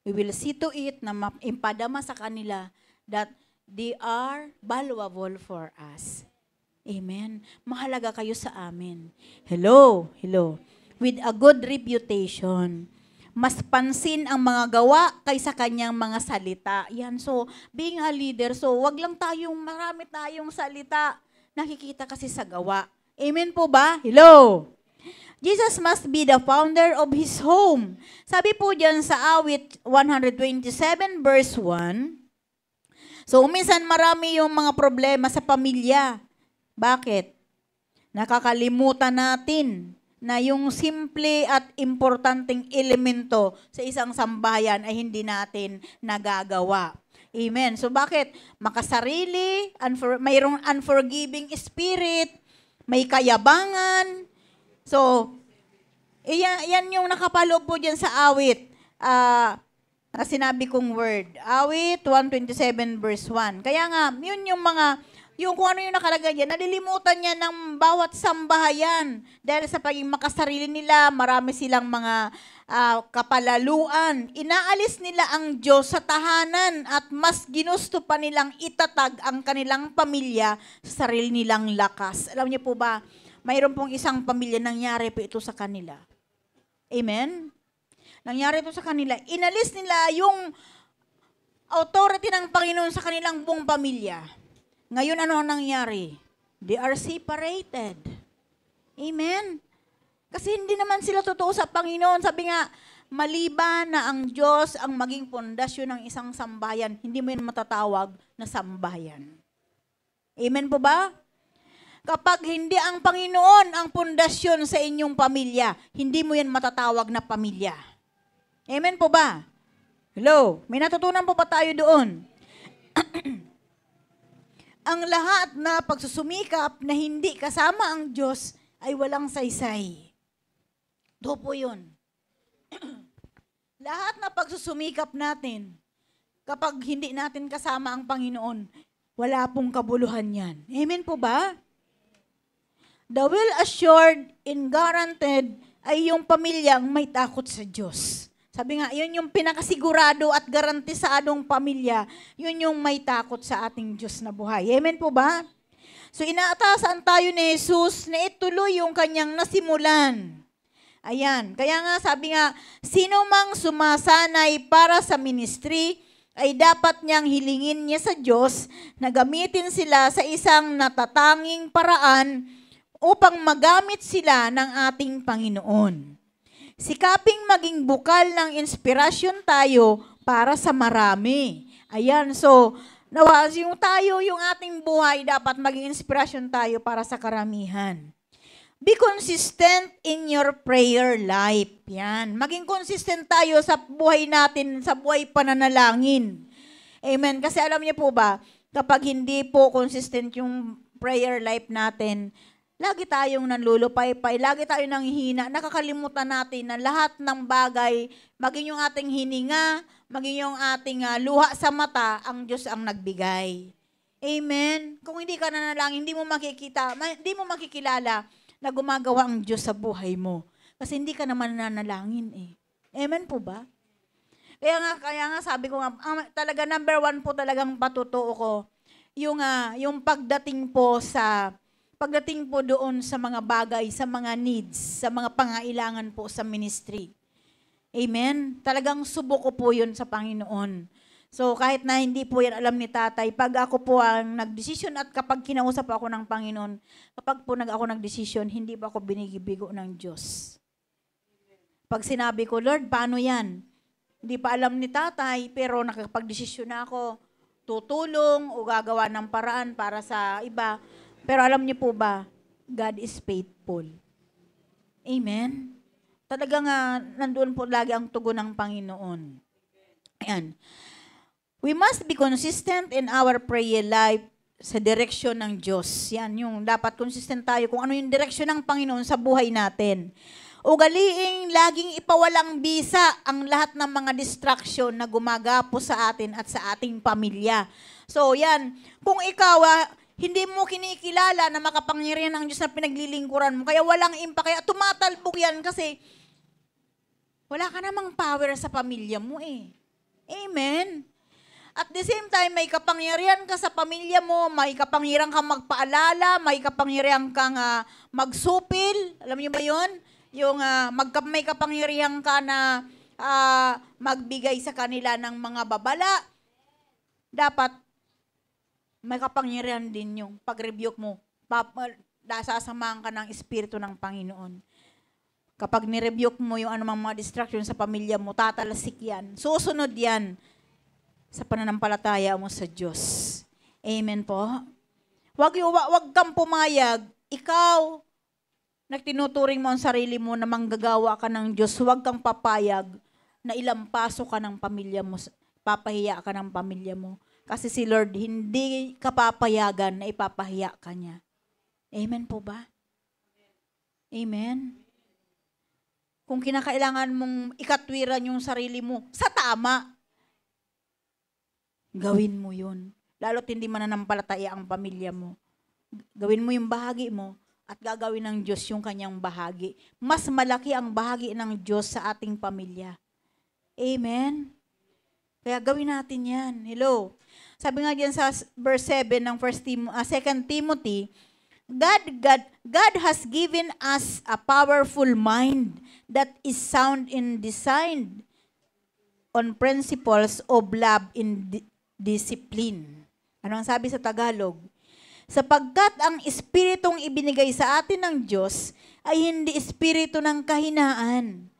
We will see to it na impadama sa kanila that they are valuable for us. Amen. Mahalaga kayo sa amin. Hello. With a good reputation. Mas pansin ang mga gawa kaysa kanyang mga salita. Yan, so, being a leader, so, wag lang marami tayong salita. Nakikita kasi sa gawa. Amen po ba? Hello? Jesus must be the founder of His home. Sabi po dyan sa awit 127 verse 1, so, minsan marami yung mga problema sa pamilya. Bakit? Nakakalimutan natin na yung simple at importanteng elemento sa isang sambahayan ay hindi natin nagagawa. Amen. So bakit? Makasarili, mayroong unforgiving spirit, may kayabangan. So, yan yung nakapaloob po dyan sa awit. Na sinabi kong word. Awit 127 verse 1. Kaya nga, yun yung kung ano yung nakalagay dyan, nalilimutan niya ng bawat sambahayan. Dahil sa pagiging makasarili nila, marami silang mga kapalaluan. Inaalis nila ang Diyos sa tahanan at mas ginusto pa nilang itatag ang kanilang pamilya sa sarili nilang lakas. Alam niyo po ba, mayroon pong isang pamilya, nangyari po ito sa kanila. Amen? Nangyari ito sa kanila. Inalis nila yung authority ng Panginoon sa kanilang buong pamilya. Ngayon, ano ang nangyari? They are separated. Amen? Kasi hindi naman sila totoo sa Panginoon. Sabi nga, maliban na ang Diyos ang maging pundasyon ng isang sambahayan, hindi mo yun matatawag na sambahayan. Amen po ba? Kapag hindi ang Panginoon ang pundasyon sa inyong pamilya, hindi mo yan matatawag na pamilya. Amen po ba? Hello? May natutunan po pa tayo doon. Ang lahat na pagsusumikap na hindi kasama ang Diyos ay walang saysay. Doon po yun. Lahat na pagsusumikap natin, kapag hindi natin kasama ang Panginoon, wala pong kabuluhan yan. Amen po ba? The will assured and guaranteed ay yung pamilyang may takot sa Diyos. Sabi nga, yun yung pinakasigurado at garantisadong pamilya, yun yung may takot sa ating Diyos na buhay. Amen po ba? So inaatasan tayo ni Jesus na ituloy yung kanyang nasimulan. Ayan, kaya nga sabi nga, sino mang sumasanay para sa ministry, ay dapat niyang hilingin niya sa Diyos na gamitin sila sa isang natatanging paraan upang magamit sila ng ating Panginoon. Sikaping maging bukal ng inspirasyon tayo para sa marami. Ayan, so, nawa, yung tayo, yung ating buhay, dapat maging inspirasyon tayo para sa karamihan. Be consistent in your prayer life. Yan. Maging consistent tayo sa buhay natin, sa buhay pananalangin. Amen. Kasi alam niyo po ba, kapag hindi po consistent yung prayer life natin, lagi tayong nanlulupay-pay, lagi tayong nanghihina, nakakalimutan natin na lahat ng bagay, maging yung ating hininga, maging yung ating luha sa mata, ang Diyos ang nagbigay. Amen? Kung hindi ka nanalangin, hindi mo makikilala na gumagawa ang Diyos sa buhay mo. Kasi hindi ka naman nanalangin eh. Amen po ba? Kaya nga sabi ko nga, talaga number 1 po talagang patutuo ko, yung pagdating po doon sa mga bagay, sa mga needs, sa mga pangailangan po sa ministry. Amen? Talagang subo ko po yun sa Panginoon. So kahit na hindi po yan alam ni tatay, pag ako po ang nagdesisyon at kapag kinausap ako ng Panginoon, kapag po ako nagdesisyon, hindi ba ako binigibigo ng Diyos? Pag sinabi ko, Lord, paano yan? Hindi pa alam ni tatay, pero nakapagdesisyon na ako, tutulong o gagawa ng paraan para sa iba. Pero alam niyo po ba, God is faithful. Amen? Talagang nandoon po lagi ang tugon ng Panginoon. Ayan. We must be consistent in our prayer life sa direksyon ng Diyos. Yan, yung dapat consistent tayo kung ano yung direksyon ng Panginoon sa buhay natin. Ugaliing laging ipawalang bisa ang lahat ng mga distraction na gumagapo sa atin at sa ating pamilya. So yan, kung ikaw hindi mo kinikilala na makapangyarihan ang Diyos na pinaglilingkuran mo, kaya walang impact, kaya tumatalbog yan kasi wala ka namang power sa pamilya mo eh. Amen? At the same time, may kapangyarihan ka sa pamilya mo, may kapangyarihan kang magpaalala, may kapangyarihan kang magsupil. Alam niyo ba yun? Yung may kapangyarihan ka na magbigay sa kanila ng mga babala. Dapat, may kapangyarihan din yung pag-rebuke mo. Sasamahan ka ng Espiritu ng Panginoon. Kapag ni-rebuke mo yung anumang mga distraction sa pamilya mo, tatalasik yan. Susunod yan sa pananampalataya mo sa Diyos. Amen po? Wag kang pumayag. Ikaw, nagtinuturing mo ang sarili mo na manggagawa ka ng Diyos, huwag kang papayag na ilampaso ka ng pamilya mo, papahiya ka ng pamilya mo. Kasi si Lord, hindi ka papayagan na ipapahiya ka niya. Amen po ba? Amen? Kung kinakailangan mong ikatwiran yung sarili mo, sa tama, gawin mo yun. Lalo't hindi mananampalataya ang pamilya mo. Gawin mo yung bahagi mo at gagawin ng Diyos yung kanyang bahagi. Mas malaki ang bahagi ng Diyos sa ating pamilya. Amen? Kaya gawin natin yan. Hello? Sabi nga diyan sa verse 7 ng 2 Timothy, God has given us a powerful mind that is sound in design on principles of love and discipline. Ano ang sabi sa Tagalog? Sapagkat ang espiritong ibinigay sa atin ng Diyos ay hindi espiritu ng kahinaan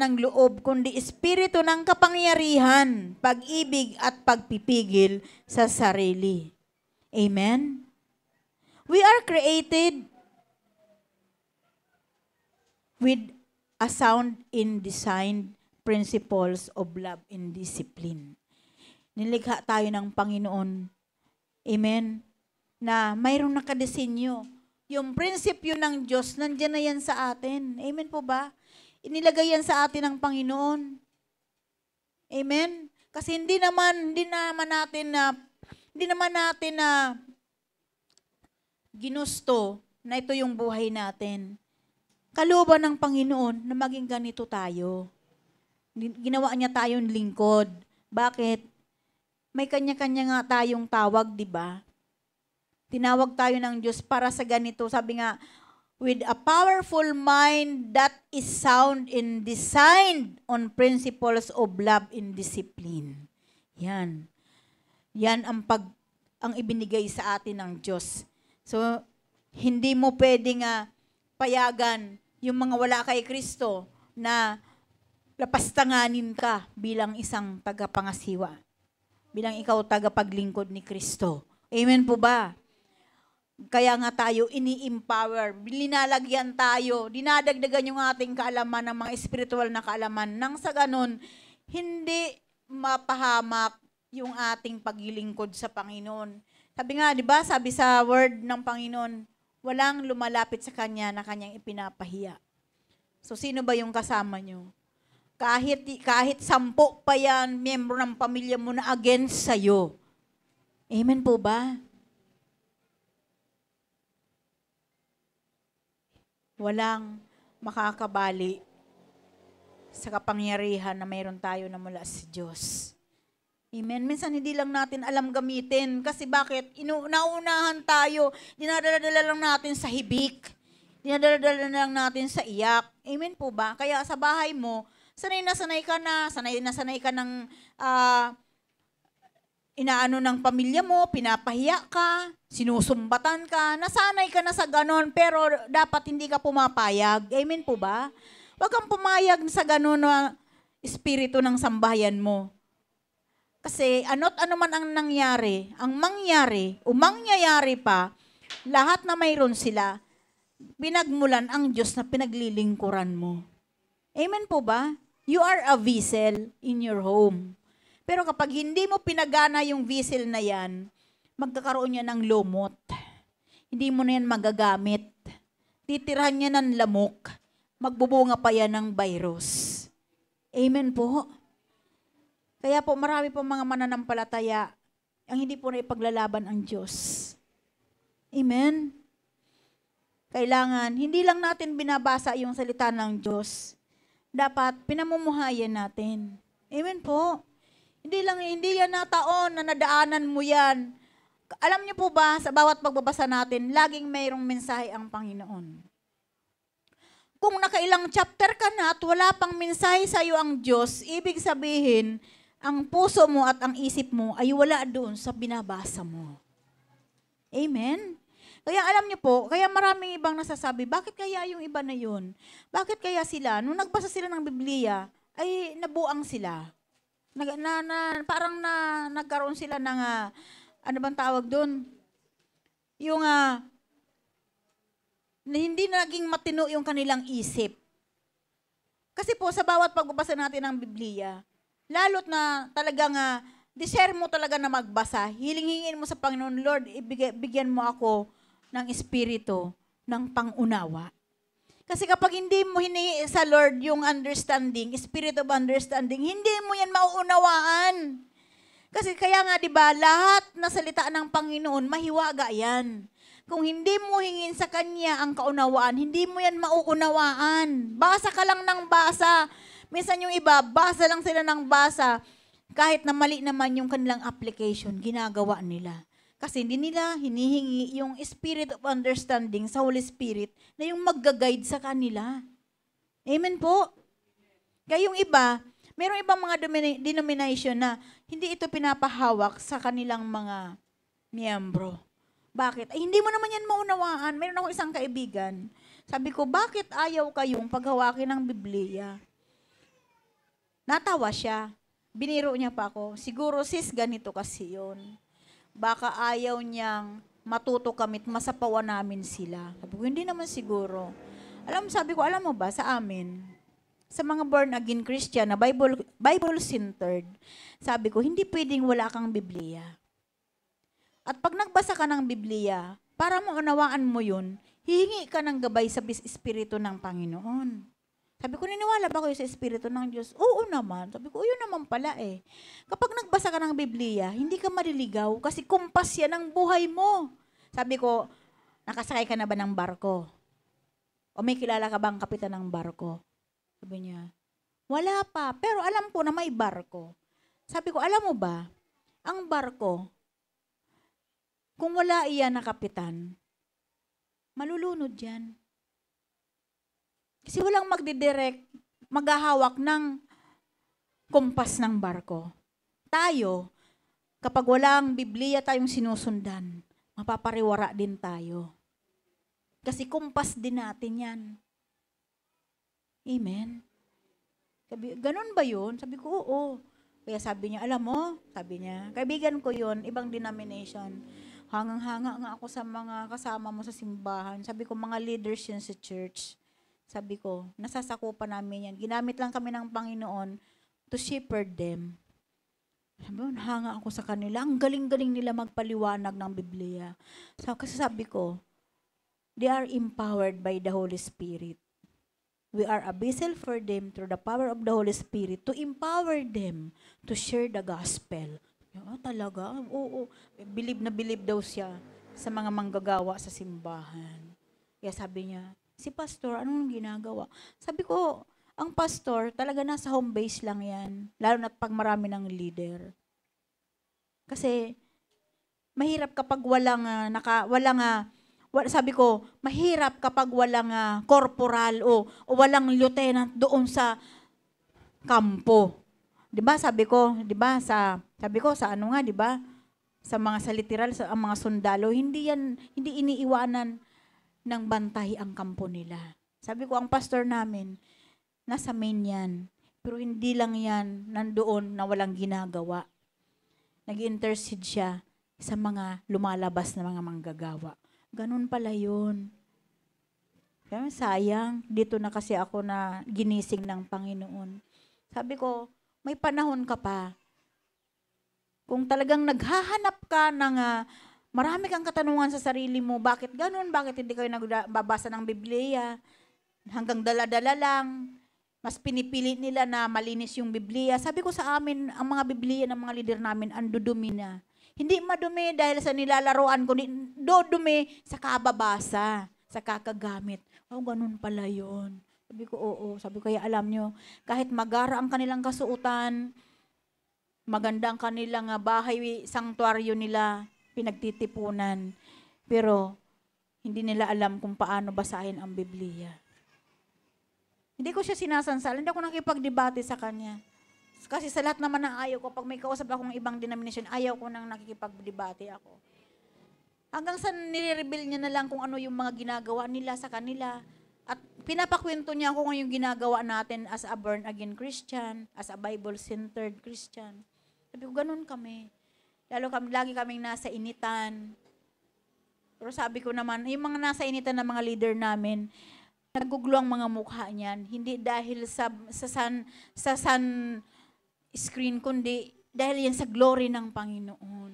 ng loob, kundi espiritu ng kapangyarihan, pag-ibig at pagpipigil sa sarili. Amen? We are created with a sound in design principles of love and discipline. Nilikha tayo ng Panginoon. Amen? Na mayroong nakadesinyo. Yung prinsipyo ng Diyos, nandiyan na yan sa atin. Amen po ba? Inilagay yan sa atin ng Panginoon. Amen? Kasi hindi naman natin na ginusto na ito yung buhay natin. Kalooban ng Panginoon na maging ganito tayo. Ginawa niya tayong lingkod. Bakit? May kanya-kanya nga tayong tawag, di ba? Tinawag tayo ng Diyos para sa ganito. Sabi nga, with a powerful mind that is sound and designed on principles of love and discipline. Yan. Yan ang ibinigay sa atin ng Diyos. So, hindi mo pwedeng payagan yung mga wala kay Kristo na lapastanganin ka bilang isang tagapangasiwa. Bilang ikaw tagapaglingkod ni Kristo. Amen po ba? Kaya nga tayo ini-empower, linalagyan tayo, dinadagdagan yung ating kaalaman ng mga spiritual na kaalaman. Nang sa ganun, hindi mapahamak yung ating paglilingkod sa Panginoon. Sabi nga, di ba, sabi sa word ng Panginoon, walang lumalapit sa Kanya na Kanyang ipinapahiya. So, sino ba yung kasama nyo? Kahit 10 pa yan, miyembro ng pamilya mo na against sa'yo. Amen po ba? Walang makakabali sa kapangyarihan na mayroon tayo na mula sa Diyos. Amen. Minsan hindi lang natin alam gamitin. Kasi bakit? Nauunahan tayo. Dinadala-dala lang natin sa hibik. Dinadala-dala lang natin sa iyak. Amen po ba? Kaya sa bahay mo, sanay na sanay ka ng inaano ng pamilya mo, pinapahiya ka, sinusumbatan ka, nasanay ka na sa ganon, pero dapat hindi ka pumapayag. Amen po ba? Huwag kang pumayag sa ganon na espiritu ng sambahayan mo. Kasi ano't ano man ang nangyari, ang mangyari o mangyayari pa, lahat na mayroon sila, pinagmulan ang Diyos na pinaglilingkuran mo. Amen po ba? You are a vessel in your home. Pero kapag hindi mo pinagana yung vessel na yan, magkakaroon yan ng lumot. Hindi mo na yan magagamit. Titirahan niya ng lamok. Magbubunga pa yan ng virus. Amen po. Kaya po marami po mga mananampalataya ang hindi po na ipaglalaban ang Diyos. Amen. Kailangan, hindi lang natin binabasa yung salita ng Diyos. Dapat pinamumuhayan natin. Amen po. Hindi yan na taon na nadaanan mo yan. Alam niyo po ba, sa bawat pagbabasa natin, laging mayroong mensahe ang Panginoon. Kung nakailang chapter ka na at wala pang mensahe sa iyo ang Diyos, ibig sabihin, ang puso mo at ang isip mo ay wala doon sa binabasa mo. Amen? Kaya alam niyo po, kaya maraming ibang nasasabi, bakit kaya yung iba na yun? Bakit kaya sila, nung nagbasa sila ng Biblia, ay nabuang sila. Parang nagkaroon sila ng, ano bang tawag doon? Yung, na hindi naging matino yung kanilang isip. Kasi po, sa bawat pagbabasa natin ng Biblia, lalot na talagang, deserve mo talaga na magbasa, hilingin mo sa Panginoon, Lord, bigyan mo ako ng espiritu ng pangunawa. Kasi kapag hindi mo hinihingi sa Lord yung understanding, spirit of understanding, hindi mo yan mauunawaan. Kasi kaya nga, di ba, lahat na salita ng Panginoon, mahiwaga yan. Kung hindi mo hingin sa Kanya ang kaunawaan, hindi mo yan mauunawaan. Basa ka lang ng basa. Minsan yung iba, basa lang sila ng basa. Kahit na mali naman yung kanilang application, ginagawa nila. Kasi hindi nila hinihingi yung spirit of understanding sa Holy Spirit na yung mag-guide sa kanila. Amen po? Kaya yung iba, mayroong ibang mga denomination na hindi ito pinapahawak sa kanilang mga miyembro. Bakit? Ay, hindi mo naman yan maunawaan. Mayroon ako isang kaibigan. Sabi ko, bakit ayaw kayong paghawakin ng Biblia? Natawa siya. Biniro niya pa ako. Siguro sis, ganito kasi yun. Baka ayaw niyang matuto kami't masapawan namin sila. Sabi ko, hindi naman siguro. Sabi ko, alam mo ba, sa amin, sa mga born again Christian na Bible-centered, sabi ko, hindi pwedeng wala kang Biblia. At pag nagbasa ka ng Biblia, para maunawaan mo yun, hihingi ka ng gabay sa Espiritu ng Panginoon. Sabi ko, niniwala ba kayo sa Espiritu ng Diyos? Oo naman. Sabi ko, yun naman pala eh. Kapag nagbasa ka ng Biblia, hindi ka maliligaw kasi kumpas yan ang buhay mo. Sabi ko, nakasakay ka na ba ng barko? O may kilala ka bang kapitan ng barko? Sabi niya, wala pa, pero alam ko na may barko. Sabi ko, alam mo ba, ang barko, kung wala iyan na kapitan, malulunod yan. Kasi walang magdidirect, maghahawak ng kumpas ng barko. Tayo, kapag walang Biblia tayong sinusundan, mapapariwara din tayo. Kasi kumpas din natin yan. Amen. Sabi, ganun ba yun? Sabi ko, oo. Kaya sabi niya, alam mo, sabi niya, kaibigan ko yun, ibang denomination. Hangang-hanga nga ako sa mga kasama mo sa simbahan. Sabi ko, mga leaders yun sa church. Sabi ko, nasasakupan namin yan. Ginamit lang kami ng Panginoon to shepherd them. Sabi ko, hanga ako sa kanila. Ang galing-galing nila magpaliwanag ng Biblia. So, kasi sabi ko, they are empowered by the Holy Spirit. We are a vessel for them through the power of the Holy Spirit to empower them to share the gospel. Talaga? Oo. Bilib na bilib daw siya sa mga manggagawa sa simbahan. Kaya sabi niya, si pastor, anong ginagawa? Sabi ko, ang pastor, talaga nasa home base lang yan. Lalo na pag marami ng leader. Kasi, mahirap kapag sabi ko, mahirap kapag walang corporal o walang lieutenant doon sa kampo. 'Di ba? Sabi ko, 'di ba? Sabi ko sa ano nga, 'di ba? Sa mga sa literal, sa ang mga sundalo, hindi iniiwanan ng bantay ang kampo nila. Sabi ko, ang pastor namin, nasa main yan. Pero hindi lang yan nandoon na walang ginagawa. Nag-intercede siya sa mga lumalabas na mga manggagawa. Ganun pala yun. Kaya sayang, dito na kasi ako na ginising ng Panginoon. Sabi ko, may panahon ka pa. Kung talagang naghahanap ka ng marami kang katanungan sa sarili mo, bakit ganun? Bakit hindi kayo nagbabasa ng Biblia? Hanggang dala-dala lang. Mas pinipili nila na malinis yung Biblia. Sabi ko sa amin, ang mga Biblia ng mga leader namin, andudumi na. Hindi madumi dahil sa nilalaroan ko, dodumi sa kababasa, sa kakagamit. Oh, ganun pala yun. Sabi ko, oo. Sabi ko, kaya alam nyo, kahit magara ang kanilang kasuotan, maganda ang kanilang bahay, sanctuaryo nila, pinagtitipunan. Pero, hindi nila alam kung paano basahin ang Biblia. Hindi ko siya sinasansal, hindi ako nakipagdebate sa kanya. Kasi sa lahat naman ng ayaw ko, pag may kausap akong ibang denomination, ayaw ko nang nakikipagdebate ako. Hanggang sa nire-reveal niya na lang kung ano yung mga ginagawa nila sa kanila. At pinapakwento niya kung ano yung ginagawa natin as a born-again Christian, as a Bible-centered Christian. Sabi ko, ganun kami. Lagi kaming nasa initan. Pero sabi ko naman, yung mga nasa initan na mga leader namin, naguglo ang mga mukha niyan. Hindi dahil sa sun screen, kundi dahil yan sa glory ng Panginoon.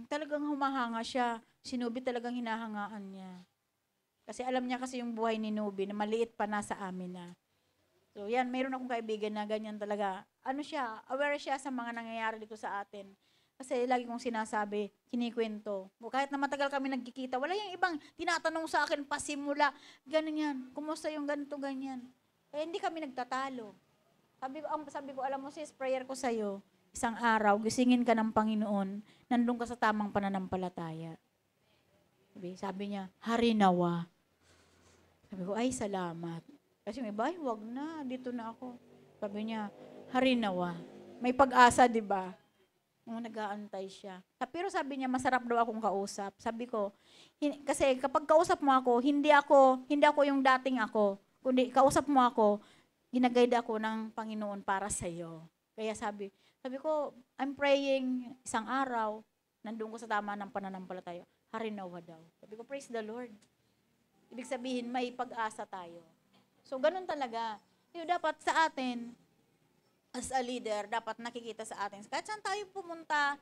Talagang humahanga siya. Si Nubi talagang hinahangaan niya. Kasi alam niya kasi yung buhay ni Nubi na maliit pa nasa amin na. So yan, mayroon akong kaibigan na ganyan talaga. Ano siya, aware siya sa mga nangyayari dito sa atin. Kasi lagi kong sinasabi, kinikwento. Kahit na matagal kami nagkikita, wala yung ibang tinatanong sa akin pasimula, ganyan, kumusta yung ganito, ganyan. Kaya hindi kami nagtatalo. Sabi ko, alam mo sis, prayer ko sa'yo, isang araw, gisingin ka ng Panginoon, nandun ka sa tamang pananampalataya. Sabi niya, harinawa. Sabi ko, ay salamat. Kasi may iba, wag na, dito na ako. Sabi niya, harinawa. May pag-asa, di ba? Nag-aantay siya. Pero sabi niya, masarap daw akong kausap. Sabi ko, kasi kapag kausap mo ako, hindi ako yung dating ako. Kundi kausap mo ako, ginaguide ako ng Panginoon para sa iyo. Kaya sabi ko, I'm praying isang araw, nandun ko sa tama ng pananampalataya, harinawa daw. Sabi ko, praise the Lord. Ibig sabihin, may pag-asa tayo. So, ganun talaga. Yung dapat sa atin, as a leader, dapat nakikita sa atin. Kahit saan tayo pumunta,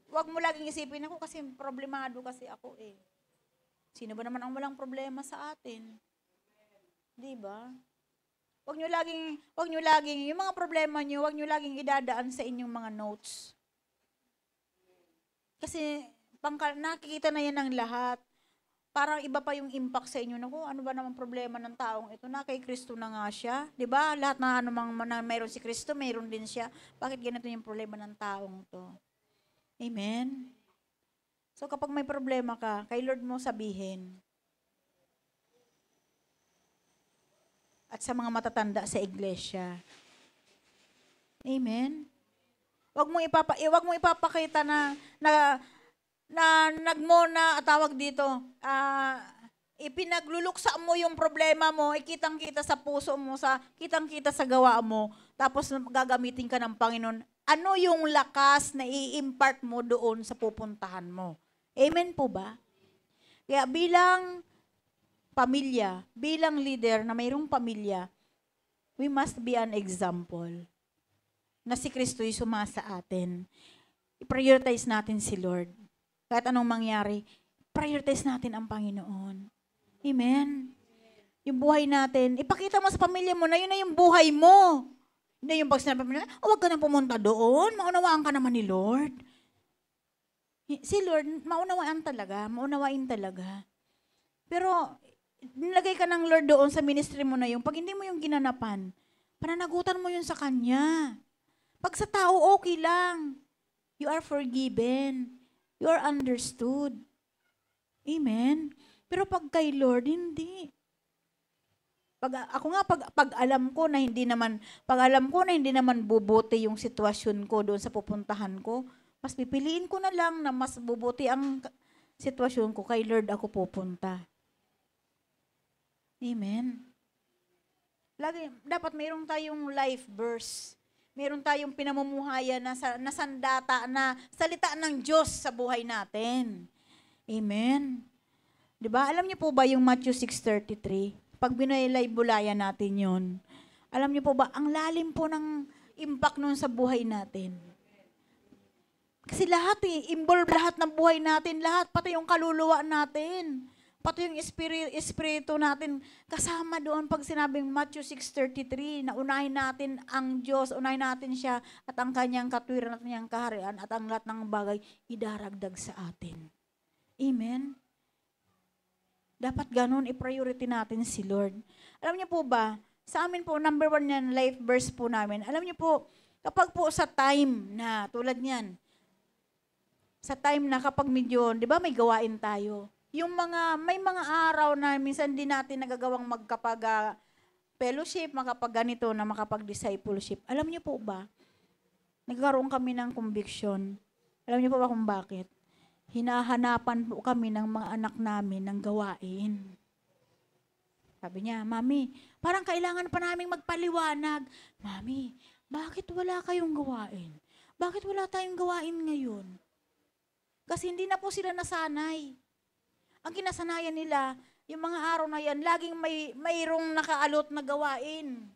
huwag mo laging isipin ako kasi problemado kasi ako eh. Sino ba naman ang walang problema sa atin? Di ba? Wag nyo laging, yung mga problema nyo, wag nyo laging idadaan sa inyong mga notes. Kasi, nakikita na yan ng lahat. Parang iba pa yung impact sa inyo. Naku, ano ba naman problema ng taong ito? Na kay Kristo na nga siya. Di ba? Lahat na na mayroon si Kristo, mayroon din siya. Bakit ganito yung problema ng taong to? Amen? So, kapag may problema ka, kay Lord mo sabihin. At sa mga matatanda sa iglesia. Amen? Wag mo ipapakita na tawag dito, ipinagluluksa mo yung problema mo, kitang-kita sa puso mo, kitang-kita sa gawa mo, tapos gagamitin ka ng Panginoon. Ano yung lakas na i-impart mo doon sa pupuntahan mo? Amen po ba? Kaya bilang pamilya, bilang leader na mayroong pamilya, we must be an example na si Kristo ay sumasa atin. I-prioritize natin si Lord. Kahit anong mangyari, prioritize natin ang Panginoon. Amen? Yung buhay natin, ipakita mo sa pamilya mo na yun na yung buhay mo. Hindi yung pag sinabi mo, huwag ka nang pumunta doon, maunawaan ka naman ni Lord. Si Lord, maunawain talaga. Pero, nilagay ka ng Lord doon sa ministry mo na yun, pag hindi mo yung ginanapan, pananagutan mo yun sa Kanya. Pag sa tao, okay lang. You are forgiven. You are understood. Amen? Pero pag kay Lord, hindi. Pag alam ko na hindi naman bubuti yung sitwasyon ko doon sa pupuntahan ko, mas pipiliin ko na lang na mas bubuti ang sitwasyon ko, kay Lord ako pupunta. Amen? Dapat mayroon tayong life verse. Meron tayong pinamumuhayan na sandata, na salita ng Diyos sa buhay natin. Amen? Diba? Alam niyo po ba yung Matthew 6:33? Pag binaylay-bulayan natin yon, alam niyo po ba, ang lalim po ng impact nun sa buhay natin. Kasi involved lahat ng buhay natin, pati yung kaluluwa natin. Pati yung espiritu natin, kasama doon pag sinabing Matthew 6:33, na unahin natin ang Diyos, unahin natin siya, at ang kanyang katwiran at kanyang kaharian, at ang lahat ng bagay, idaragdag sa atin. Amen? Dapat ganun, i-priority natin si Lord. Alam niyo po ba, sa amin po, number 1 yan, life verse po namin. Alam niyo po, kapag po sa time na, tulad niyan, sa time na kapag medyo, di ba may gawain tayo, may mga araw na minsan din natin nagagawang fellowship, ganito na makapag-discipleship. Alam niyo po ba, nagkaroon kami ng conviction. Alam niyo po ba kung bakit? Hinahanapan po kami ng mga anak namin ng gawain. Sabi niya, Mami, parang kailangan pa naming magpaliwanag. Mami, bakit wala kayong gawain? Bakit wala tayong gawain ngayon? Kasi hindi na po sila nasanay. Ang kinasanayan nila, yung mga araw na yan, laging mayroong nakaalot na gawain.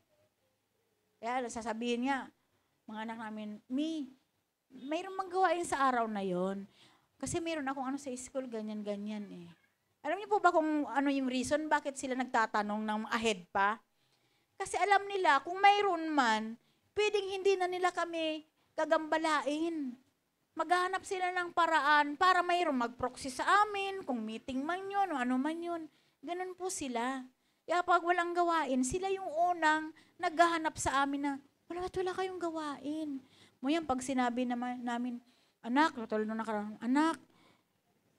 Kaya sasabihin niya, mga anak namin, mayroong magawain sa araw na yon. Kasi mayroon akong sa school, ganyan-ganyan eh. Alam niyo po ba kung ano yung reason bakit sila nagtatanong ng ahead pa? Kasi alam nila, kung mayroon man, pwedeng hindi na nila kami gagambalain. Maghahanap sila ng paraan para mayroong mag-proxy sa amin, kung meeting man yun o ano man yun. Ganun po sila. Kaya pag walang gawain, sila yung unang naghahanap sa amin na, wala kayong gawain. Ngayon, pag sinabi namin, anak, anak,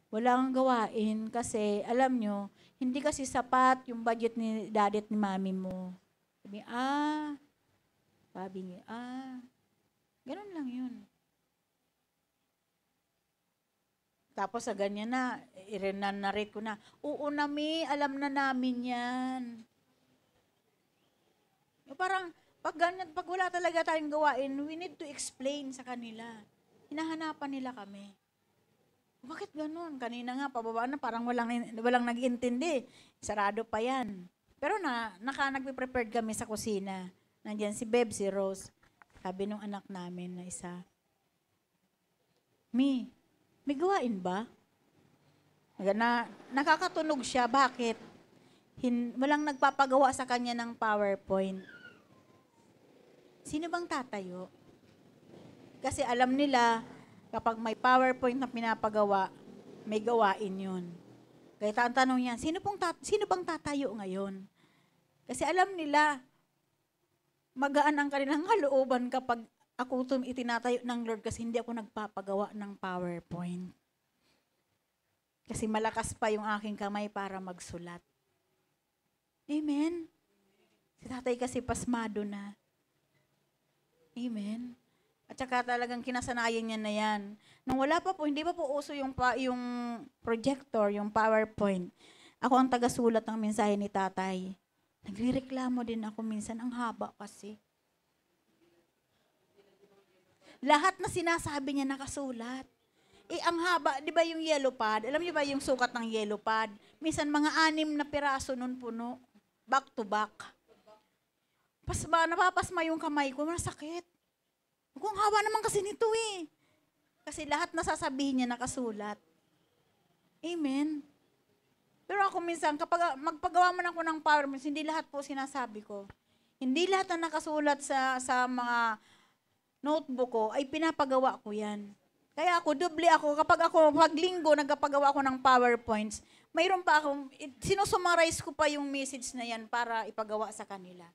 wala kang gawain kasi, alam nyo, hindi kasi sapat yung budget ni daddy at ni mami mo. Sabi, ganun lang yun. Tapos sa ganyan na, i-narrate ko na, oo nami, alam na namin yan. Parang, pag wala talaga tayong gawain, we need to explain sa kanila. Hinahanapan nila kami. Bakit ganun? Kanina nga, pababa na, parang walang nag-intindi. Sarado pa yan. Pero nagpe-prepared kami sa kusina. Nandiyan si Beb, si Rose. Sabi nung anak namin na isa, may gawain ba? Nakakatunog siya. Bakit? Walang nagpapagawa sa kanya ng PowerPoint. Sino bang tatayo? Kasi alam nila, kapag may PowerPoint na pinapagawa, may gawain yun. Kaya ang tanong niya, sino bang tatayo ngayon? Kasi alam nila, magaan ang kanilang kalooban kapag ako itinatayo ng Lord kasi hindi ako nagpapagawa ng PowerPoint. Kasi malakas pa yung aking kamay para magsulat. Amen? Si tatay kasi pasmado na. Amen? At saka talagang kinasanayan niya na yan. Nung wala pa po, hindi pa po uso yung projector, yung PowerPoint. Ako ang tagasulat ng mensahe ni tatay. Nagrereklamo din ako minsan, ang haba kasi. Lahat na sinasabi niya nakasulat. Ang haba, di ba yung yellow pad? Alam niyo ba yung sukat ng yellow pad? Minsan mga 6 na piraso nun puno. Back to back. Napapasma yung kamay ko, masakit. Kung haba naman kasi nito eh. Kasi lahat nasasabihin niya nakasulat. Amen. Pero ako minsan, kapag magpagawa man ako ng PowerPoint, hindi lahat po sinasabi ko. Hindi lahat na nakasulat sa mga notebook ko, ay pinapagawa ko yan. Kaya ako, doble ako. Kapag ako, paglinggo, nagpapagawa ako ng PowerPoints, mayroon pa akong, sinusummarize ko pa yung message na yan para ipagawa sa kanila.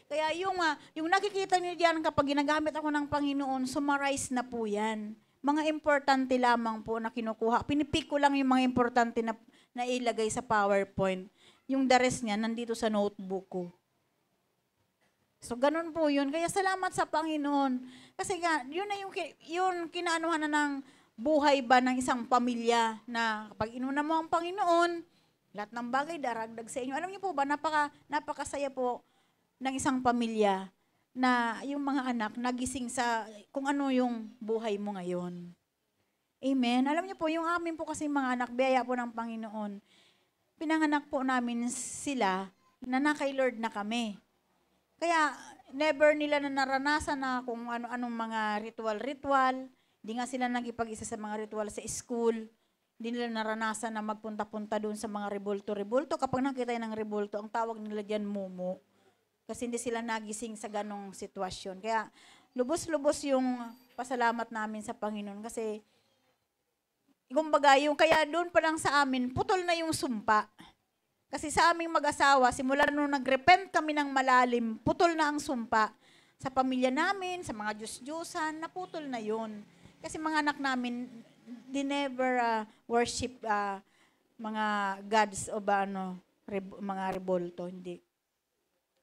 Kaya yung nakikita niyo diyan kapag ginagamit ako ng Panginoon, summarize na po yan. Mga importante lamang po na kinukuha. Pinipick ko lang yung mga importante na ilagay sa PowerPoint. Yung the rest niya, nandito sa notebook ko. So, ganun po yun. Kaya salamat sa Panginoon. Kasi nga, yun na yung kinaanuhan na ng buhay ba ng isang pamilya na kapag inuna mo ang Panginoon, lahat ng bagay daragdag sa inyo. Alam niyo po ba, napakasaya po ng isang pamilya na yung mga anak nagising sa kung ano yung buhay mo ngayon. Amen? Alam niyo po, yung amin po kasi mga anak, biyaya po ng Panginoon, pinanganak po namin sila na kay Lord na kami. Kaya never nila na naranasan na kung ano-anong mga ritual-ritual, hindi nga sila nagipag-isa sa mga ritual sa school, hindi nila naranasan na magpunta-punta doon sa mga rebulto-rebulto. Kapag nakita ng rebulto, ang tawag nila dyan mumu. Kasi hindi sila nagising sa ganong sitwasyon. Kaya lubos-lubos yung pasalamat namin sa Panginoon. Kasi, kumbaga, kaya doon pa lang sa amin, putol na yung sumpa. Kasi sa aming mag-asawa, simula nung nag-repent kami ng malalim, putol na ang sumpa. Sa pamilya namin, sa mga Diyos-Diyosan, naputol na yun. Kasi mga anak namin, they never worship mga gods o mga rebulto, hindi.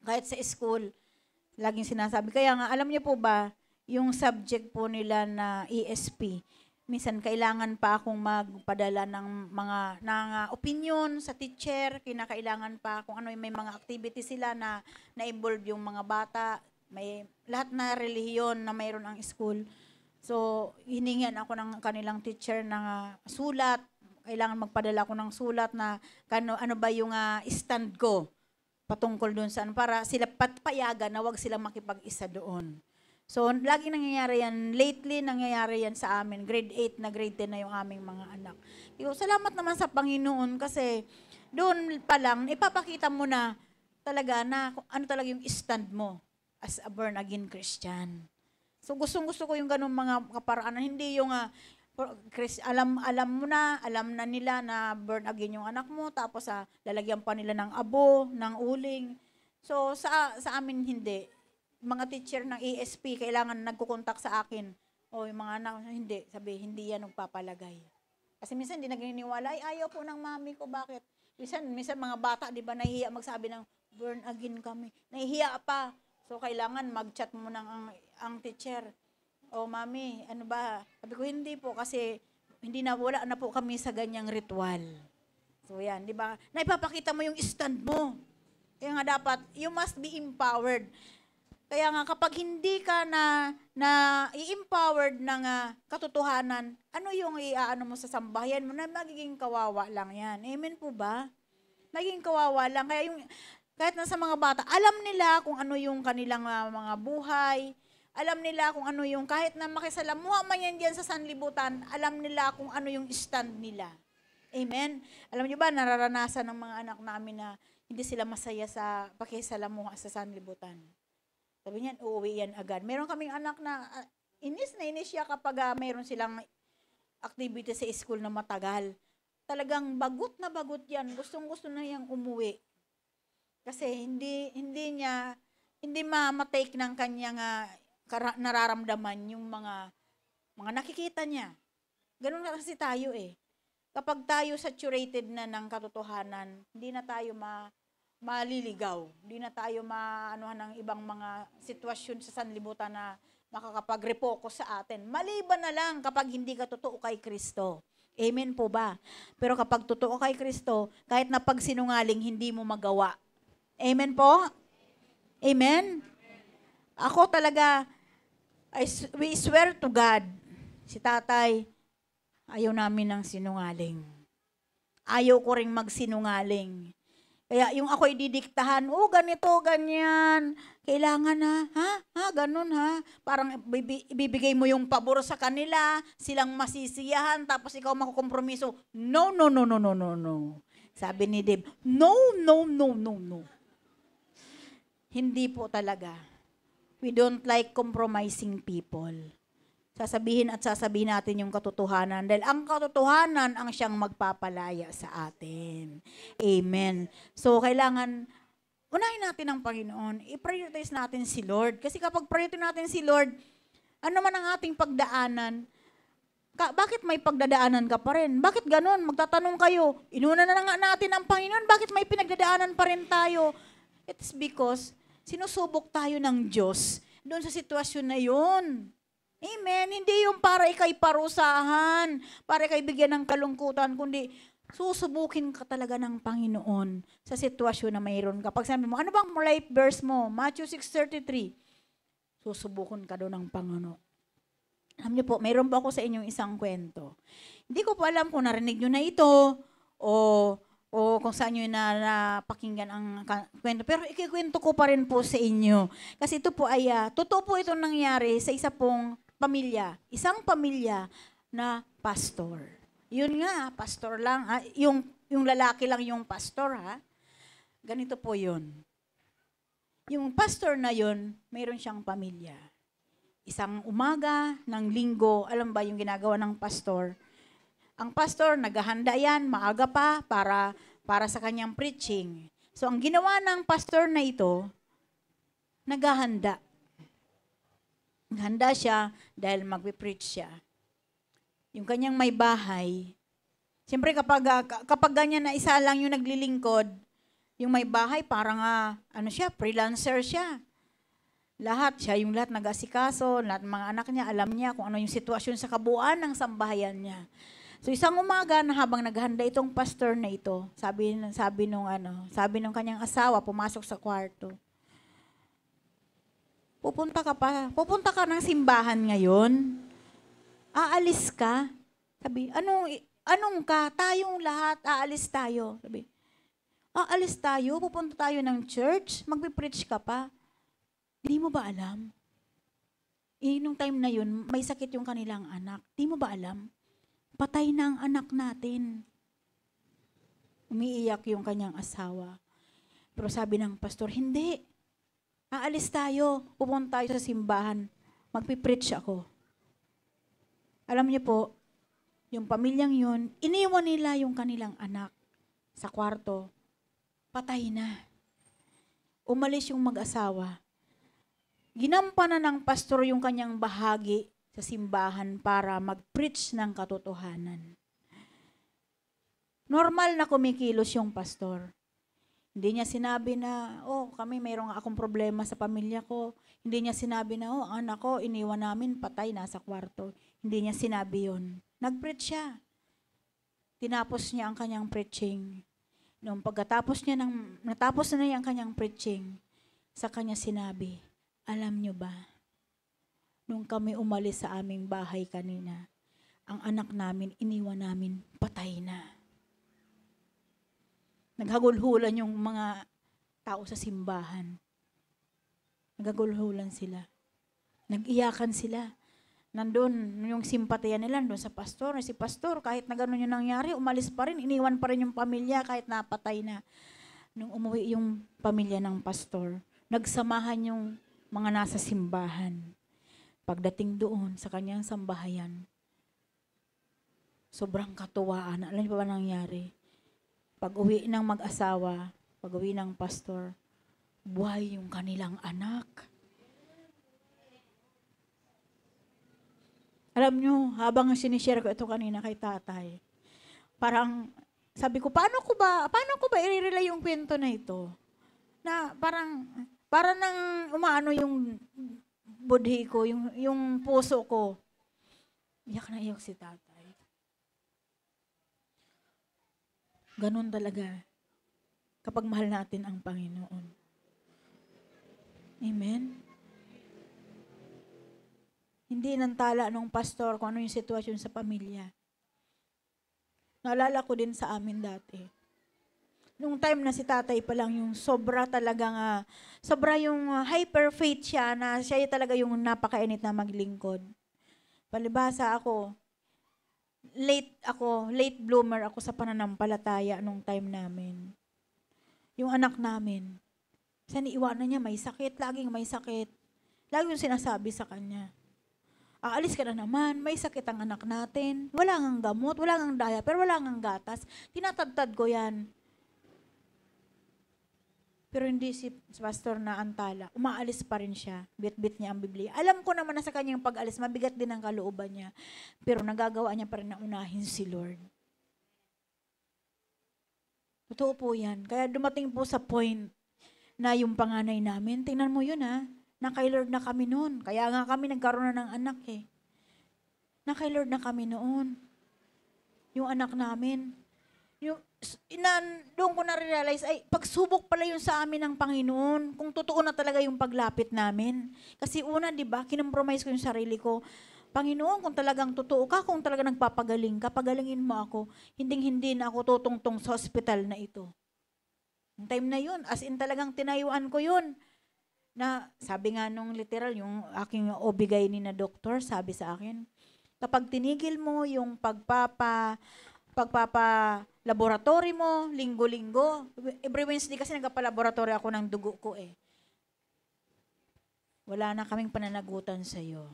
Kahit sa school, laging sinasabi. Kaya nga, alam niyo po ba, yung subject po nila na ESP, minsan kailangan pa akong magpadala ng mga opinion sa teacher, kinakailangan pa kung ano, may mga activity sila na-involve yung mga bata, may lahat na relihiyon na mayroon ang school. So, hiningan ako ng kanilang teacher ng sulat, kailangan magpadala ako ng sulat na ano ba yung stand ko patungkol doon sa para sila payagan na wag silang makipag-isa doon. So, lagi nangyayari yan. Lately, nangyayari yan sa amin. Grade 8 na grade 10 na yung aming mga anak. Salamat naman sa Panginoon kasi doon pa lang, ipapakita mo na talaga na ano talaga yung stand mo as a born-again Christian. So, gustong-gusto ko yung ganun mga kaparaanan. Hindi yung alam mo na, alam na nila na born again yung anak mo, tapos lalagyan pa nila ng abo, ng uling. So, sa amin hindi. Mga teacher ng ESP, kailangan nagkukontak sa akin. O yung mga anak, hindi yan nagpapalagay. Kasi minsan hindi nagniniwala, ayaw po ng mami ko, bakit? Minsan mga bata, di ba, nahihiya magsabi ng born again kami. Nahihiya pa. So, kailangan mag-chat mo ng ang teacher. O mami, ano ba? Sabi ko, hindi po kasi wala na po kami sa ganyang ritual. So yan, di ba? Naipapakita mo yung stand mo. Kaya nga dapat, you must be empowered. Kaya nga kapag hindi ka na i-empowered ng katotohanan, ano yung iaano mo sa sambahayan mo na magiging kawawa lang yan. Amen po ba? Magiging kawawa lang. Kaya kahit na sa mga bata, alam nila kung ano yung kanilang mga buhay, alam nila kung ano yung, kahit na makisalamuha man yan dyan sa sanlibutan, alam nila kung ano yung stand nila. Amen? Alam niyo ba, nararanasan ng mga anak namin na hindi sila masaya sa pakisalamuha sa sanlibutan. Sabi niyan, uuwi yan agad. Meron kaming anak na inis na inis siya kapag mayroon silang activity sa school na matagal. Talagang bagot na bagot yan. Gustong-gusto na niyang umuwi. Kasi hindi ma-take ng kanyang nararamdaman yung mga nakikita niya. Ganun na kasi tayo eh. Kapag tayo saturated na ng katotohanan, hindi na tayo maliligaw. Hindi na tayo maanuhan ng ibang mga sitwasyon sa sanlibutan na makakapag-refocus sa atin. Maliban na lang kapag hindi ka totoo kay Kristo. Amen po ba? Pero kapag totoo kay Kristo, kahit na pagsinungaling, hindi mo magawa. Amen po? Amen? Ako talaga, we swear to God, si tatay, ayaw namin ng sinungaling. Ayaw ko ring magsinungaling. Kaya yung ako'y didiktahan, ganito, ganyan. Kailangan ganun Parang ibibigay mo yung pabor sa kanila, silang masisiyahan, tapos ikaw makukompromiso. No. Sabi ni Dave, no. Hindi po talaga. We don't like compromising people. Sasabihin natin yung katotohanan dahil ang katotohanan ang siyang magpapalaya sa atin. Amen. So, kailangan unahin natin ang Panginoon. I-prioritize natin si Lord. Kasi kapag prioritize natin si Lord, ano man ang ating pagdaanan, bakit may pagdadaanan ka pa rin? Bakit ganun? Magtatanong kayo, inuna na nga natin ang Panginoon, bakit may pinagdadaanan pa rin tayo? It's because sinusubok tayo ng Diyos doon sa sitwasyon na yun. Amen. Hindi yung para ikay parusahan, para ikay bigyan ng kalungkutan, kundi susubukin ka talaga ng Panginoon sa sitwasyon na mayroon ka. Pag sabi mo, ano bang life verse mo? Matthew 6:33. Susubukon ka doon ng Panginoon. Alam niyo po, mayroon pa ako sa inyong isang kwento. Hindi ko po alam kung narinig nyo na ito o kung saan nyo napakinggan ang kwento. Pero ikikwento ko pa rin po sa inyo. Kasi ito po ay, totoo po itong nangyari sa isa pong pamilya. Isang pamilya na pastor. Yun nga, pastor lang. Yung lalaki lang yung pastor, Ganito po yun. Yung pastor na yun, mayroon siyang pamilya. Isang umaga ng linggo, alam ba yung ginagawa ng pastor? Ang pastor, naghahanda yan, maaga pa, para sa kanyang preaching. So, ang ginawa ng pastor na ito, naghahanda. Naghanda siya dahil magpipreach siya. Yung kanyang may bahay, siyempre kapag ganyan na isa lang yung naglilingkod, yung may bahay, parang freelancer siya. Yung lahat nag-asikaso, lahat ng mga anak niya, alam niya kung ano yung sitwasyon sa kabuuan ng sambahayan niya. So isang umaga na habang naghanda itong pastor na ito, sabi nung kanyang asawa, pumasok sa kwarto. Pupunta ka ng simbahan ngayon? Aalis ka? Sabi, anong ka? Tayong lahat, aalis tayo. Sabi, aalis tayo? Pupunta tayo ng church? Magpipreach ka pa? Hindi mo ba alam? Nung time na yun, may sakit yung kanilang anak. Hindi mo ba alam? Patay na ang anak natin. Umiiyak yung kanyang asawa. Pero sabi ng pastor, hindi. Aalis tayo. Pupunta tayo sa simbahan. Magpipreach ako. Alam niyo po, yung pamilyang yun, iniwan nila yung kanilang anak sa kwarto. Patay na. Umalis yung mag-asawa. Ginampanan ng pastor yung kanyang bahagi sa simbahan para mag-preach ng katotohanan. Normal na kumikilos yung pastor. Hindi niya sinabi na, kami mayroong akong problema sa pamilya ko. Hindi niya sinabi na, ang anak ko, iniwan namin, patay, nasa kwarto. Hindi niya sinabi yun. Nag-preach siya. Tinapos niya ang kanyang preaching. Noong natapos na niya ang kanyang preaching, sa kanya sinabi, alam niyo ba, nung kami umalis sa aming bahay kanina, ang anak namin, iniwan namin, patay na. Naghagulhulan yung mga tao sa simbahan. Naghagulhulan sila. Nag-iyakan sila. Nandun, yung simpatiya nila, nandun sa pastor. Si pastor, kahit na gano'n yung nangyari, umalis pa rin, iniwan pa rin yung pamilya kahit napatay na. Nung umuwi yung pamilya ng pastor, nagsamahan yung mga nasa simbahan. Pagdating doon sa kanyang sambahayan, sobrang katuwaan. Alam niyo pa ba nangyari? Pag-uwi ng mag-asawa, pag-uwi ng pastor, buhay yung kanilang anak. Alam nyo, habang sinishare ko ito kanina kay tatay, parang sabi ko, paano ko ba i-relay yung kwento na ito? Na para nang umaano yung budhi ko, yung puso ko. Iyak na iyak si tatay. Ganun talaga kapag mahal natin ang Panginoon. Amen? Hindi nantala nung pastor kung ano yung sitwasyon sa pamilya. Naalala ko din sa amin dati. Nung time na si tatay pa lang yung sobra yung hyper faith siya na siya talaga yung napakainit na maglingkod. Palibhasa late bloomer ako sa pananampalataya nung time namin. Yung anak namin, iwanan niya, may sakit, laging may sakit. Laging yung sinasabi sa kanya, aalis ka na naman, may sakit ang anak natin, wala ngang gamot, wala ngang diaper, wala ngang gatas, tinatadtad ko yan. Pero hindi si pastor na antala, umaalis pa rin siya, bit-bit niya ang Biblia. Alam ko naman na sa kanyang pag-alis, mabigat din ang kalooban niya, pero nagagawa niya pa rin na unahin si Lord. Totoo po yan. Kaya dumating po sa point na yung panganay namin, tingnan mo yun na kay Lord na kami noon. Kaya nga kami nagkaroon na ng anak Na kay Lord na kami noon. Yung anak namin. Doon ko na-realize, pagsubok pala yun sa amin ng Panginoon. Kung totoo na talaga yung paglapit namin. Kasi una, di ba, kinompromise ko yung sarili ko. Panginoon, kung talagang totoo ka, kung talagang nagpapagaling ka, pagalingin mo ako. Hinding-hindi na ako tutungtong sa hospital na ito. Yung time na yun, as in talagang tinayuan ko yun. Na sabi nga nung literal, yung aking OB-GYN na doktor, sabi sa akin, kapag tinigil mo yung pagpapa-laboratory mo, linggo-linggo, every Wednesday kasi nagpapa-laboratory ako ng dugo ko Wala na kaming pananagutan sa'yo.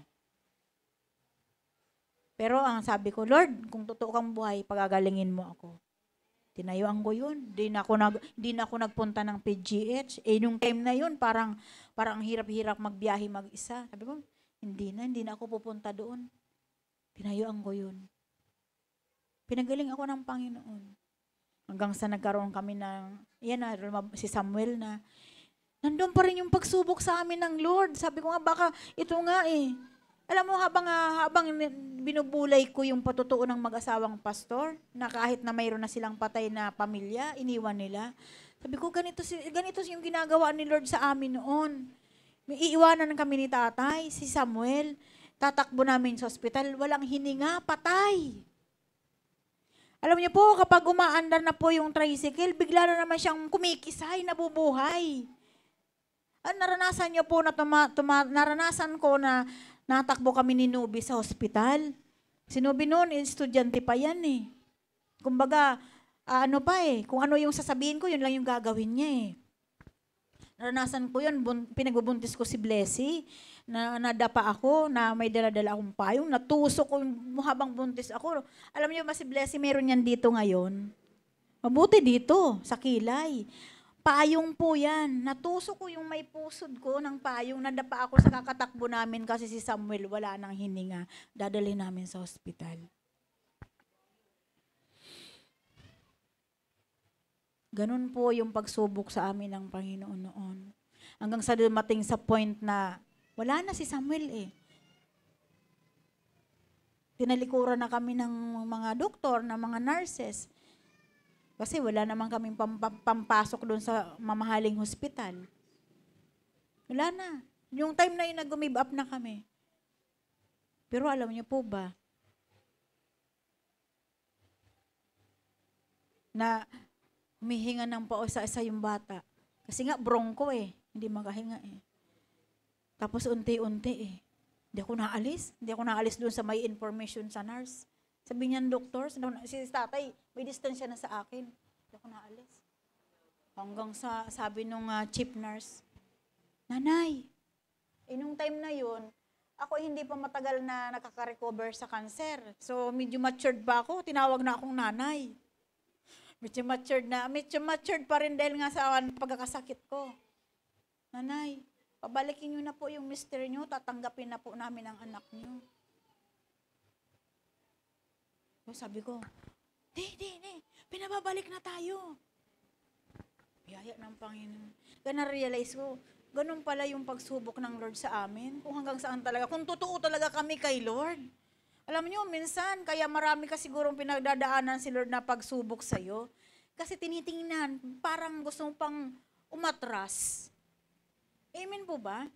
Pero ang sabi ko, Lord, kung totoo kang buhay, pagagalingin mo ako. Tinayuan ko yun. Di na ako nagpunta ng PGH. Nung time na yun, parang hirap-hirap magbiyahe mag-isa. Sabi ko, hindi na ako pupunta doon. Tinayuan ko yun. Pinagaling ako ng Panginoon. Hanggang sa nagkaroon kami si Samuel na, nandun pa rin yung pagsubok sa amin ng Lord. Sabi ko nga, baka ito nga Alam mo, habang binubulay ko yung patutuo ng mag-asawang pastor, na kahit na mayroon na silang patay na pamilya, iniwan nila. Sabi ko, ganito yung ginagawa ni Lord sa amin noon. May iiwanan kami ni tatay, si Samuel. Tatakbo namin sa ospital, walang hininga, patay. Alam niyo po, kapag umaandar na po yung tricycle, bigla na naman siyang kumikisay, nabubuhay. Naranasan niyo po naranasan ko na natakbo kami ni Nubi sa hospital. Si Nubi noon, estudyante pa yan Kumbaga, kung ano yung sasabihin ko, yun lang yung gagawin niya Naranasan ko yun, pinagbubuntis ko si Blessy, na nadapa ako, na may dala-dala akong payong, natusok ko habang buntis ako. Alam niyo ba si Blessy, meron yan dito ngayon? Mabuti dito, sa kilay. Payong po yan. Natusok ko yung may pusod ko ng payong. Nadapa ako sa kakatakbo namin kasi si Samuel wala nang hininga. Dadalhin namin sa ospital. Ganun po yung pagsubok sa amin ng Panginoon noon. Hanggang sa dumating sa point na wala na si Samuel Tinalikuran na kami ng mga doktor, ng mga nurses. Kasi wala naman kaming pampasok doon sa mamahaling hospital. Wala na. Yung time na yun, nag-give up na kami. Pero alam niyo po ba, na humihinga ng pausa-isa yung bata. Kasi nga, bronco hindi makahinga Tapos unti-unti Hindi ako naalis doon sa may information sa nurse. Sabi niyan, doktor, si tatay, may distansya na sa akin. Hindi ako naalis. Hanggang sa sabi nung chief nurse, Nanay, nung time na yun, ako hindi pa matagal na nakaka-recover sa cancer. So, medyo matured pa ako, tinawag na akong nanay. Medyo matured pa rin dahil nga sa pagkakasakit ko. Nanay, pabalikin niyo na po yung mister niyo, tatanggapin na po namin ang anak niyo. So, sabi ko, di, pinababalik na tayo. Biyaya ng Panginoon. Kaya na-realize ko, ganun pala yung pagsubok ng Lord sa amin. Kung hanggang saan talaga. Kung totoo talaga kami kay Lord. Alam niyo, minsan, kaya marami ka sigurong pinagdadaanan si Lord na pagsubok sa'yo. Kasi tinitingnan, parang gusto mo pang umatras. Amen po ba?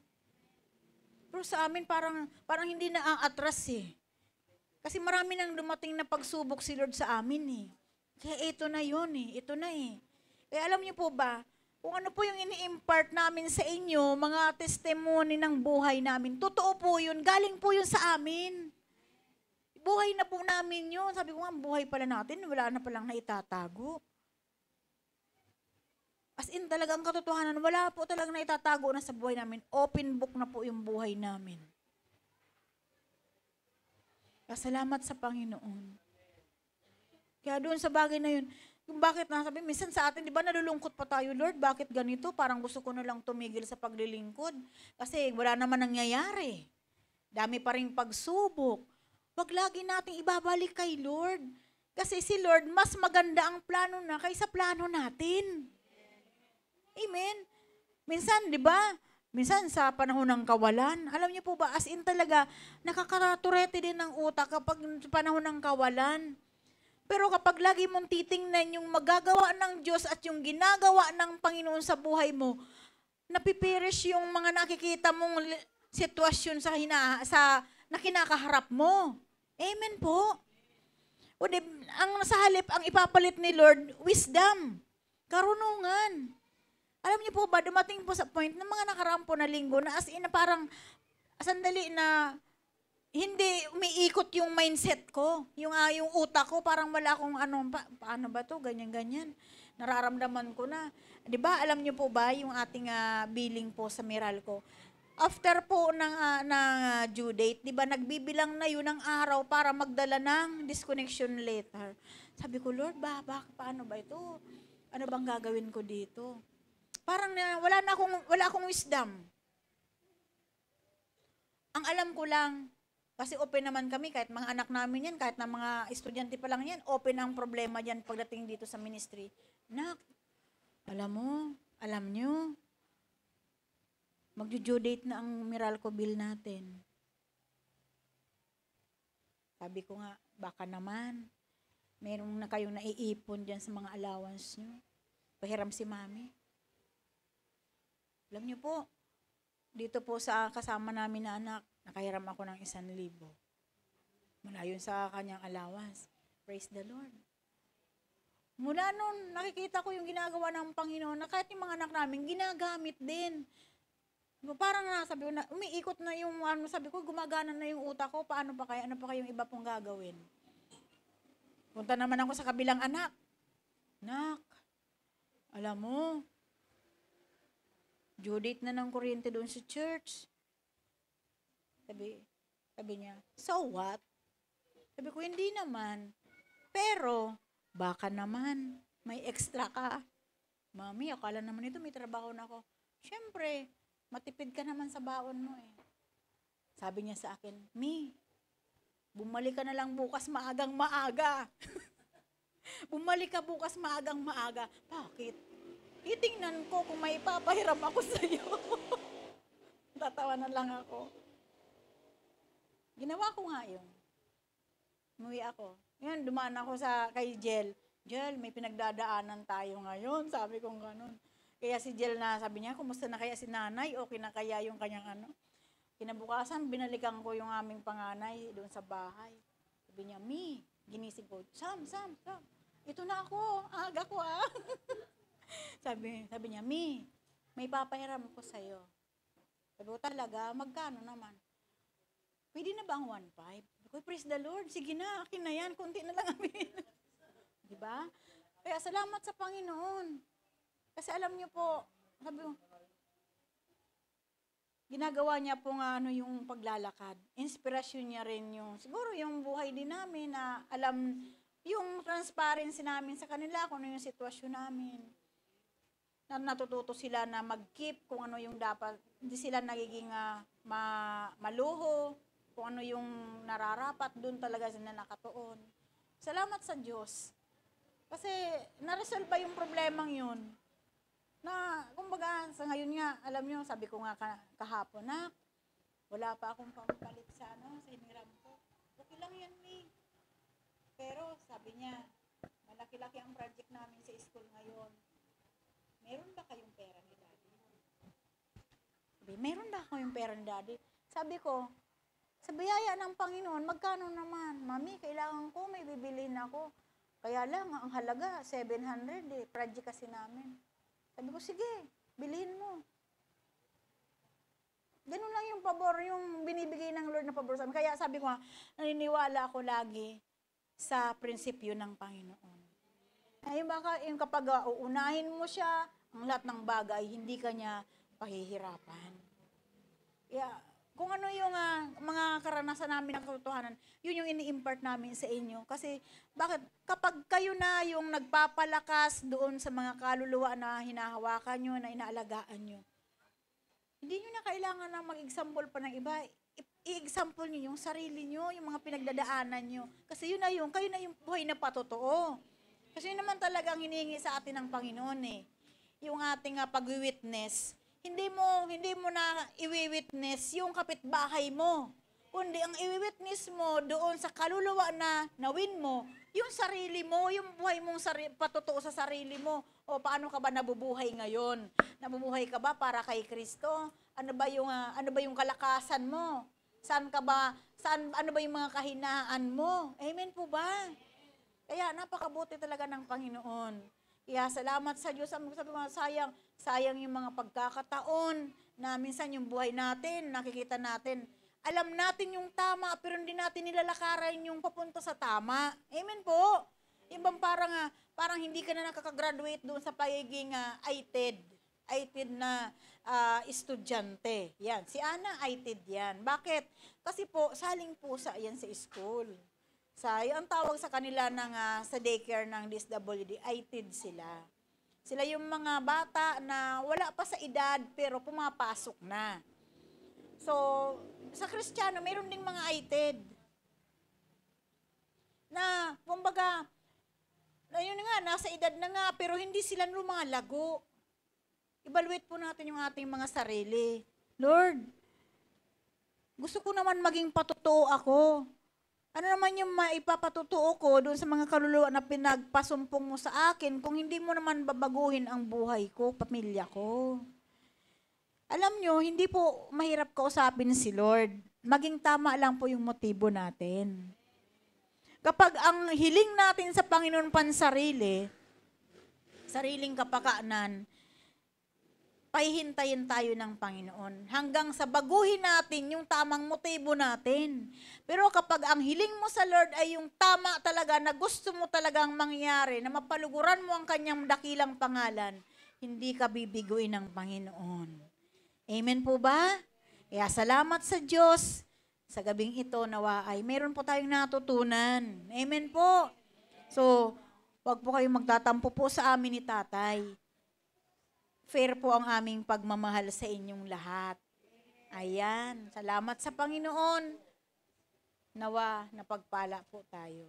Pero sa amin, parang hindi na aatras eh. Kasi marami nang dumating na pagsubok si Lord sa amin eh. Kaya ito na yun eh. Ito na eh. Kaya alam niyo po ba, kung ano po yung ini-impart namin sa inyo, mga testimony ng buhay namin, totoo po yun, galing po yun sa amin. Buhay na po namin yun. Sabi ko nga, buhay pala natin, wala na palang naitatago. As in talagang katotohanan, wala po talagang naitatago na sa buhay namin. Open book na po yung buhay namin. Kaya salamat sa Panginoon. Kaya doon sa bagay na yun, yung bakit nasabi, minsan sa atin, di ba nalulungkot pa tayo, Lord, bakit ganito? Parang gusto ko na lang tumigil sa paglilingkod. Kasi wala naman nangyayari. Dami pa rin pagsubok. Wag lagi nating ibabalik kay Lord. Kasi si Lord, mas maganda ang plano na kaysa plano natin. Amen? Minsan, di ba? Minsan sa panahon ng kawalan, alam niyo po ba, as in talaga, nakakaraturete din ng utak kapag panahon ng kawalan. Pero kapag lagi mong titingnan yung magagawa ng Diyos at yung ginagawa ng Panginoon sa buhay mo, napiperish yung mga nakikita mong sitwasyon na kinakaharap mo. Amen po. O ang sa halip, ang ipapalit ni Lord, wisdom, karunungan. Alam niyo po ba, dumating po sa point ng mga nakaraang po na linggo na as in na parang sandali na hindi umiikot yung mindset ko, yung utak ko, parang wala akong paano ba to, ganyan-ganyan. Nararamdaman ko na. 'Di ba, alam niyo po ba yung ating billing po sa Meralco? After po ng due date, 'di ba, nagbibilang na yun ng araw para magdala ng disconnection letter. Sabi ko, Lord, paano ba ito? Ano bang gagawin ko dito? Parang wala akong wisdom. Ang alam ko lang, kasi open naman kami, kahit mga anak namin yan, kahit na mga estudyante pa lang yan, open ang problema dyan pagdating dito sa ministry. Nak, alam nyo, mag-due date na ang Meralco bill natin. Sabi ko nga, baka naman, meron na kayong naiipon dyan sa mga allowance nyo. Pahiram si mami. Alam nyo po, dito po sa kasama namin na anak, nakahiram ako ng 1,000. Mula yun sa kanyang allowance. Praise the Lord. Mula nun, nakikita ko yung ginagawa ng Panginoon na kahit yung mga anak namin, ginagamit din. Parang sabi ko na, umiikot na yung, sabi ko, gumagana na yung utak ko, ano pa kayong iba pong gagawin? Punta naman ako sa kabilang anak. Nak, alam mo, due date na ng kuryente doon sa church. Sabi niya, so what? Sabi ko, hindi naman. Pero, baka naman, may extra ka. Mami, akala naman ito, may trabaho na ako. Siyempre, matipid ka naman sa baon mo eh. Sabi niya sa akin, bumalik ka na lang bukas maagang maaga. Bumalik ka bukas maagang maaga. Bakit? Itingnan ko kung may papahiram ako sa'yo. Tatawanan lang ako. Ginawa ko nga yun. Umuwi ako. Ngayon, dumaan ako kay Jel. Jel, may pinagdadaanan tayo ngayon. Sabi kong ganun. Kaya si Jel sabi niya, kumusta na kaya si nanay? Okay na kaya yung kanyang Kinabukasan, binalikan ko yung aming panganay doon sa bahay. Sabi niya, ginising ko. Sam. Ito na ako. Aga ko sabi niya, may papahiram ko sa'yo. Sabi ko, talaga? Magkano naman? Pwede na ba ang 1.5? Sabi ko, praise the Lord. Sige na, akin na yan. Kunti na lang amin. Diba? Kaya salamat sa Panginoon. Kasi alam niyo po, sabi ko, ginagawa niya po nga yung paglalakad. Inspirasyon niya rin yung, siguro yung buhay din namin na alam, yung transparency namin sa kanila, kung ano yung sitwasyon namin. Na natututo sila na mag-keep kung ano yung dapat, hindi sila nagiging maluho, kung ano yung nararapat, doon talaga sila nakatuon. Salamat sa Diyos. Kasi naresolve ba yung problemang yun? Na, kumbaga, sa ngayon nga, alam nyo, sabi ko nga kahapon, na, wala pa akong pampalit sa hiniram ko. Okay lang yan, May. Pero, sabi niya, malaki-laki ang project namin sa school ngayon. Meron ba kayong pera ni Daddy? Sabi, meron ba kayong pera ni Daddy? Sabi ko, sa biyaya ng Panginoon, magkano naman? Mami, kailangan ko, may bibilin ako. Kaya lang, ang halaga, 700 project kasi namin. Sabi ko, sige, bilhin mo. Ganun lang yung pabor, yung binibigay ng Lord na pabor sa amin. Kaya sabi ko, naniniwala ako lagi sa prinsipyo ng Panginoon. Ay, baka yung kapag uunahin mo siya, ang lahat ng bagay, hindi ka niya pahihirapan. Kaya, kung ano yung mga karanasan namin ng katotohanan, yun yung ini-impart namin sa inyo. Kasi, bakit? Kapag kayo na yung nagpapalakas doon sa mga kaluluwa na hinahawakan nyo, na inaalagaan nyo, hindi nyo na kailangan na mag-example pa ng iba. I-example nyo yung sarili nyo, yung mga pinagdadaanan nyo. Kasi yun na yung, kayo na yung buhay na patotoo. Kasi yun naman talagang hinihingi sa atin ng Panginoon yung ating pag-witness. Hindi mo na i-witness yung kapitbahay mo. Kundi ang i-witness mo doon sa kaluluwa na nawin mo, yung sarili mo, yung buhay mong patotoo sa sarili mo. O paano ka ba nabubuhay ngayon? Nabubuhay ka ba para kay Kristo? Ano ba yung kalakasan mo? Ano ba yung mga kahinaan mo? Amen po ba? Kaya napakabuti talaga ng Panginoon. Kaya salamat sa Diyos. Sabi ko, sayang yung mga pagkakataon na minsan yung buhay natin, nakikita natin. Alam natin yung tama, pero hindi natin nilalakaran yung papunta sa tama. Amen po. Yung bang parang hindi ka na nakakagraduate doon sa pagiging ITED na estudyante. Yan. Si Ana, ITED yan. Bakit? Kasi po, saling pusa yan sa school. Ang tawag sa kanila sa daycare ng DSWD, ITED sila. Sila yung mga bata na wala pa sa edad pero pumapasok na. So, sa Kristiyano, mayroon ding mga ITED. Na, kumbaga, ayun nga, nasa edad na nga, pero hindi sila lumalago. Evaluate po natin yung ating mga sarili. Lord, gusto ko naman maging patotoo ako. Ano naman yung maipapatotoo ko doon sa mga kaluluwa na pinagpasumpong mo sa akin kung hindi mo naman babaguhin ang buhay ko, pamilya ko? Alam nyo, hindi po mahirap kausapin si Lord. Maging tama lang po yung motibo natin. Kapag ang hiling natin sa Panginoon pansarili, sariling kapakanan, pahihintayin tayo ng Panginoon hanggang sa baguhin natin yung tamang motibo natin. Pero kapag ang hiling mo sa Lord ay yung tama talaga na gusto mo talagang mangyari, na mapaluguran mo ang kanyang dakilang pangalan, hindi ka bibiguin ng Panginoon. Amen po ba? Kaya salamat sa Diyos. Sa gabing ito, nawa ay meron po tayong natutunan. Amen po. So, wag po kayong magtatampo po sa amin ni Tatay. Fair po ang aming pagmamahal sa inyong lahat. Ayan, salamat sa Panginoon. Nawa, napagpala po tayo.